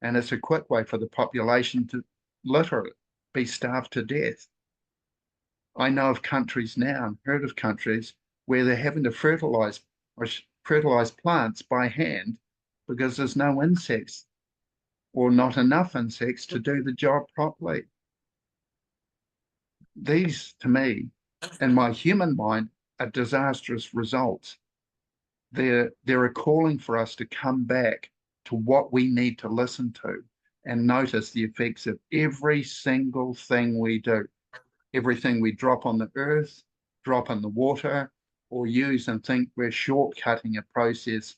[SPEAKER 1] And it's a quick way for the population to literally be starved to death. I know of countries now, and heard of countries where they're having to fertilize plants by hand because there's no insects or not enough insects to do the job properly. These, to me, in my human mind, are disastrous results. They're a calling for us to come back to what we need to listen to and notice the effects of every single thing we do. Everything we drop on the earth, drop in the water, or use and think we're shortcutting a process.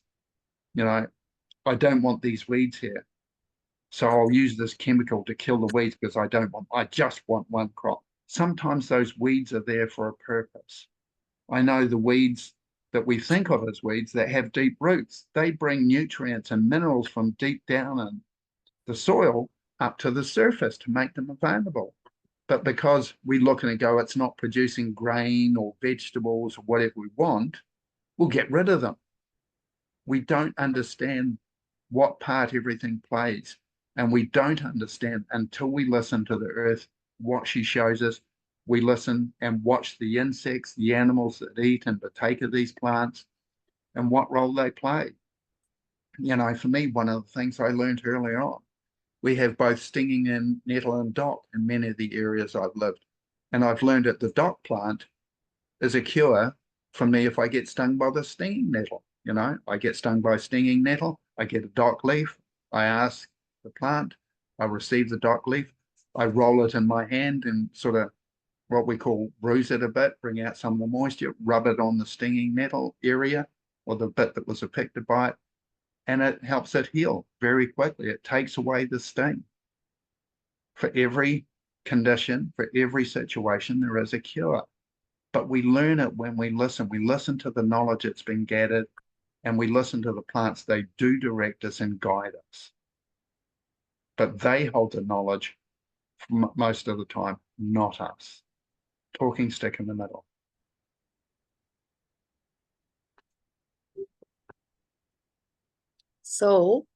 [SPEAKER 1] I don't want these weeds here, so I'll use this chemical to kill the weeds because I just want one crop. Sometimes those weeds are there for a purpose. I know the weeds that we think of as weeds that have deep roots, they bring nutrients and minerals from deep down in the soil up to the surface to make them available. But because we look and go, it's not producing grain or vegetables or whatever we want, we'll get rid of them. We don't understand what part everything plays. And we don't understand until we listen to the earth, what she shows us. We listen and watch the insects, the animals that eat and partake of these plants, and what role they play. For me, one of the things I learned early on, we have both stinging and nettle and dock in many of the areas I've lived. And I've learned that the dock plant is a cure for me if I get stung by the stinging nettle. I get stung by stinging nettle, I get a dock leaf, I ask the plant, I receive the dock leaf, I roll it in my hand and sort of what we call bruise it a bit, bring out some of the moisture, rub it on the stinging nettle area or the bit that was affected by it, and it helps it heal very quickly. It takes away the sting. For every condition, for every situation, there is a cure. But we learn it when we listen. We listen to the knowledge that's been gathered, and we listen to the plants. They do direct us and guide us. But they hold the knowledge most of the time, not us. Talking stick in the middle.
[SPEAKER 2] So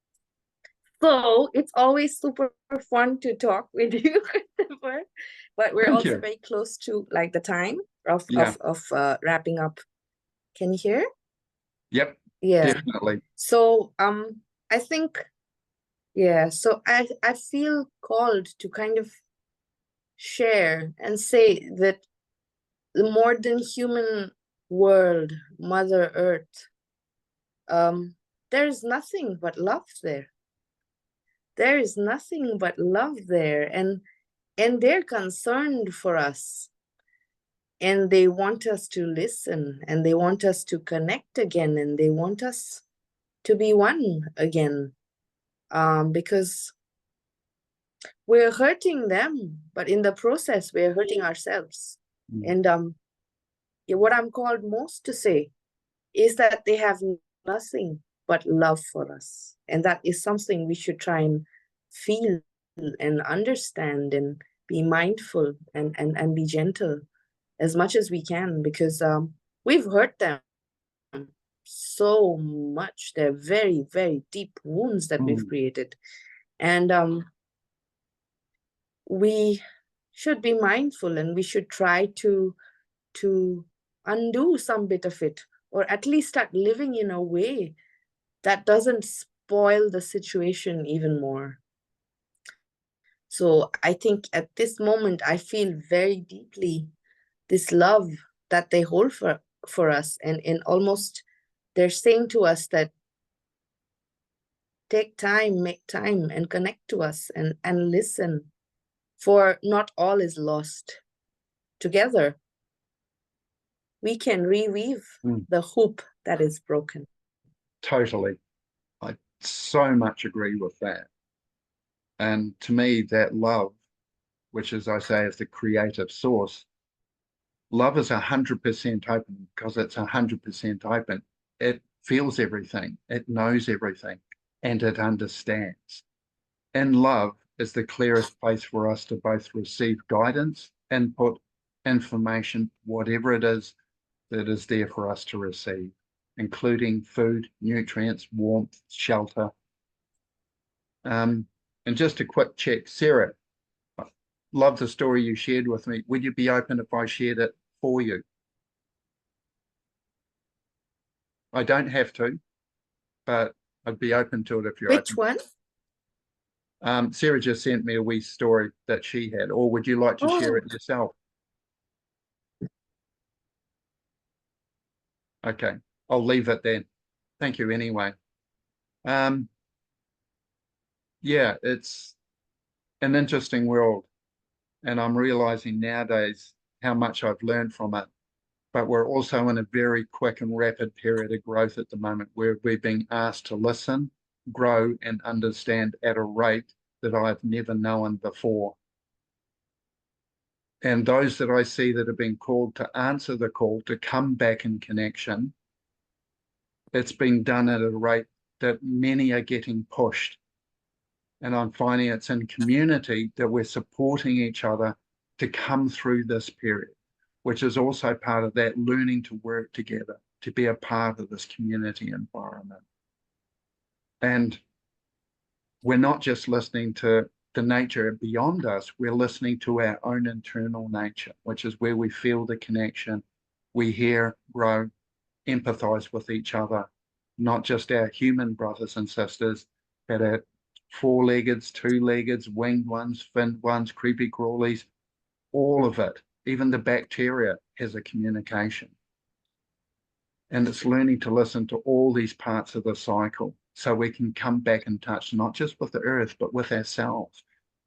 [SPEAKER 2] it's always super fun to talk with you, Christopher. But we're
[SPEAKER 1] Thank
[SPEAKER 2] also
[SPEAKER 1] you.
[SPEAKER 2] very close to like the time of
[SPEAKER 1] Yeah.
[SPEAKER 2] wrapping up. Can you hear?
[SPEAKER 1] Yep,
[SPEAKER 2] Yeah.
[SPEAKER 1] definitely.
[SPEAKER 2] So I think, yeah, so I feel called to kind of share and say that the more than human world, Mother Earth, there's nothing but love there. There is nothing but love there, and they're concerned for us. and they want us to listen, and they want us to connect again, and they want us to be one again, because we're hurting them, but in the process we're hurting ourselves. And what I'm called most to say is that they have nothing but love for us, and that is something we should try and feel and understand and be mindful and be gentle as much as we can, because we've hurt them so much. They're very, very deep wounds that we've created. And we should be mindful, and we should try to undo some bit of it, or at least start living in a way that doesn't spoil the situation even more. So I think at this moment, I feel very deeply this love that they hold for us, and almost they're saying to us that take time, make time, and connect to us, and listen, for not all is lost. Together we can reweave the hoop that is broken.
[SPEAKER 1] Totally. I so much agree with that. And to me, that love, which as I say is the creative source, love is 100% open, because it's 100% open. It feels everything, it knows everything, and it understands. And love is the clearest place for us to both receive guidance, input, information, whatever it is that is there for us to receive, including food, nutrients, warmth, shelter. And just a quick check, Sarah, love the story you shared with me. Would you be open if I shared it for you? I don't have to, but I'd be open to it if you're
[SPEAKER 2] Which
[SPEAKER 1] open.
[SPEAKER 2] one?
[SPEAKER 1] Sarah just sent me a wee story that she had, or would you like to share it yourself? Okay, I'll leave it then. Thank you anyway. Yeah, it's an interesting world, and I'm realizing nowadays how much I've learned from it. But we're also in a very quick and rapid period of growth at the moment, where we're being asked to listen, grow, and understand at a rate that I've never known before. And those that I see that have been called to answer the call to come back in connection, it's being done at a rate that many are getting pushed. And I'm finding it's in community that we're supporting each other to come through this period, which is also part of that learning to work together, to be a part of this community environment. And we're not just listening to the nature beyond us, we're listening to our own internal nature, which is where we feel the connection. We hear, grow, empathize with each other, not just our human brothers and sisters, but our four-leggeds, two-leggeds, winged ones, finned ones, creepy crawlies, all of it. Even the bacteria has a communication. And it's learning to listen to all these parts of the cycle so we can come back in touch, not just with the earth, but with ourselves.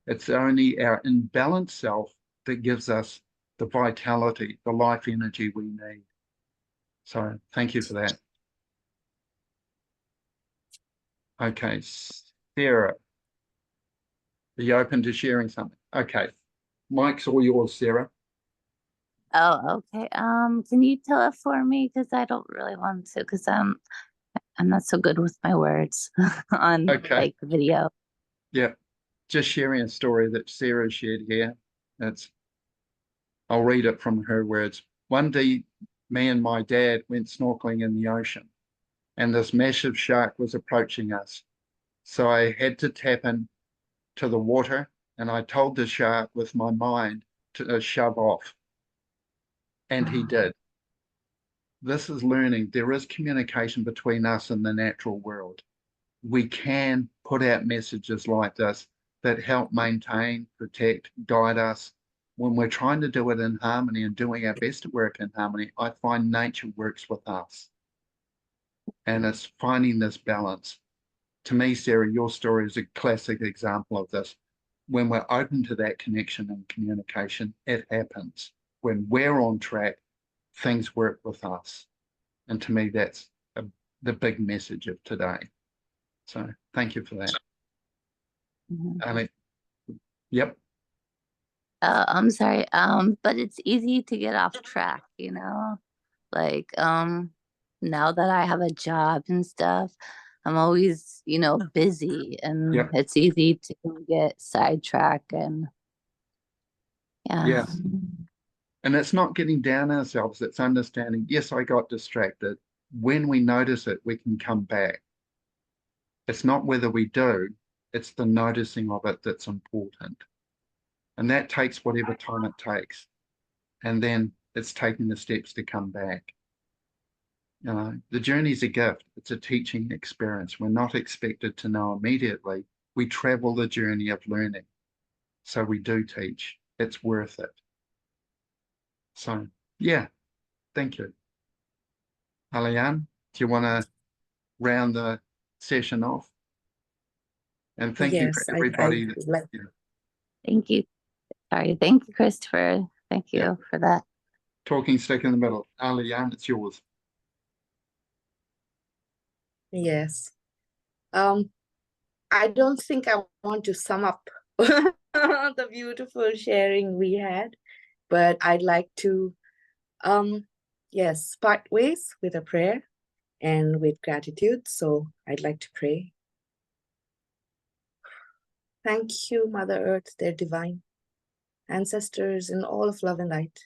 [SPEAKER 1] It's only our imbalanced self that gives us the vitality, the life energy we need. So thank you for that. Okay, Sarah, are you open to sharing something? Okay, mic's all yours, Sarah.
[SPEAKER 3] Oh, okay. Can you tell it for me? Because I don't really want to, because I'm not so good with my words on like video.
[SPEAKER 1] Yeah, just sharing a story that Sarah shared here. I'll read it from her words. One day, me and my dad went snorkeling in the ocean, and this massive shark was approaching us. So I had to tap in to the water, and I told the shark with my mind to shove off. And he did. This is learning. There is communication between us and the natural world. We can put out messages like this that help maintain, protect, guide us. When we're trying to do it in harmony and doing our best to work in harmony, I find nature works with us. And it's finding this balance. To me, Sarah, your story is a classic example of this. When we're open to that connection and communication, it happens. when we're on track, things work with us. And to me, that's the big message of today. So thank you for that.
[SPEAKER 3] Mhm.
[SPEAKER 1] Yep.
[SPEAKER 3] I'm sorry. But it's easy to get off track, you know? Like, now that I have a job and stuff, I'm always, busy and
[SPEAKER 1] Yep.
[SPEAKER 3] it's easy to get sidetracked and yeah.
[SPEAKER 1] Yeah. And it's not getting down ourselves, it's understanding, yes, I got distracted. When we notice it, we can come back. It's not whether we do, it's the noticing of it that's important. And that takes whatever time it takes. And then it's taking the steps to come back. The journey's a gift. It's a teaching experience. We're not expected to know immediately. We travel the journey of learning. So we do teach. It's worth it. So, yeah, thank you. Aliane, do you want to round the session off? And thank you for
[SPEAKER 2] Yes,
[SPEAKER 1] everybody.
[SPEAKER 2] would like.
[SPEAKER 3] Thank you. Sorry. Thank you, Christopher. Thank you for that.
[SPEAKER 1] Talking stick in the middle. Aliane, it's yours.
[SPEAKER 2] Yes. I don't think I want to sum up the beautiful sharing we had, but I'd like to, yes, part ways with a prayer and with gratitude. So I'd like to pray. Thank you, Mother Earth, their divine ancestors in all of love and light.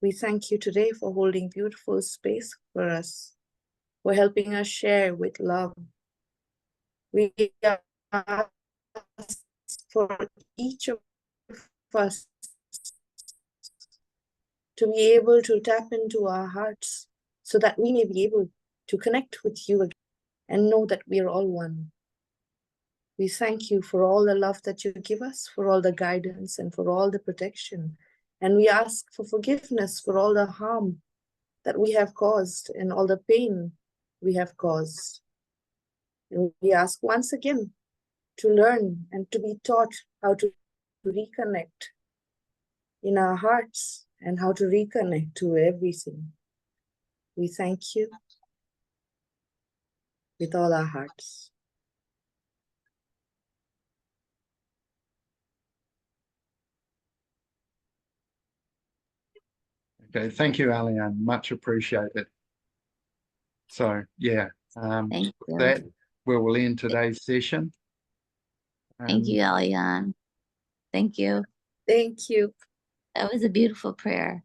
[SPEAKER 2] We thank you today for holding beautiful space for us, for helping us share with love. We ask for each of us to be able to tap into our hearts so that we may be able to connect with you again and know that we are all one. We thank you for all the love that you give us, for all the guidance and for all the protection. And we ask for forgiveness for all the harm that we have caused and all the pain we have caused. And we ask once again to learn and to be taught how to reconnect in our hearts and how to reconnect to everything. We thank you with all our hearts.
[SPEAKER 1] Okay, thank you, Aliane. Much appreciated. So, yeah,
[SPEAKER 3] Thank you.
[SPEAKER 1] that we will end today's session.
[SPEAKER 3] Thank you, Aliane. Thank you.
[SPEAKER 2] Thank you.
[SPEAKER 3] That was a beautiful prayer.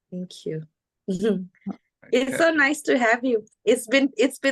[SPEAKER 2] Thank you. It's so nice to have you. It's been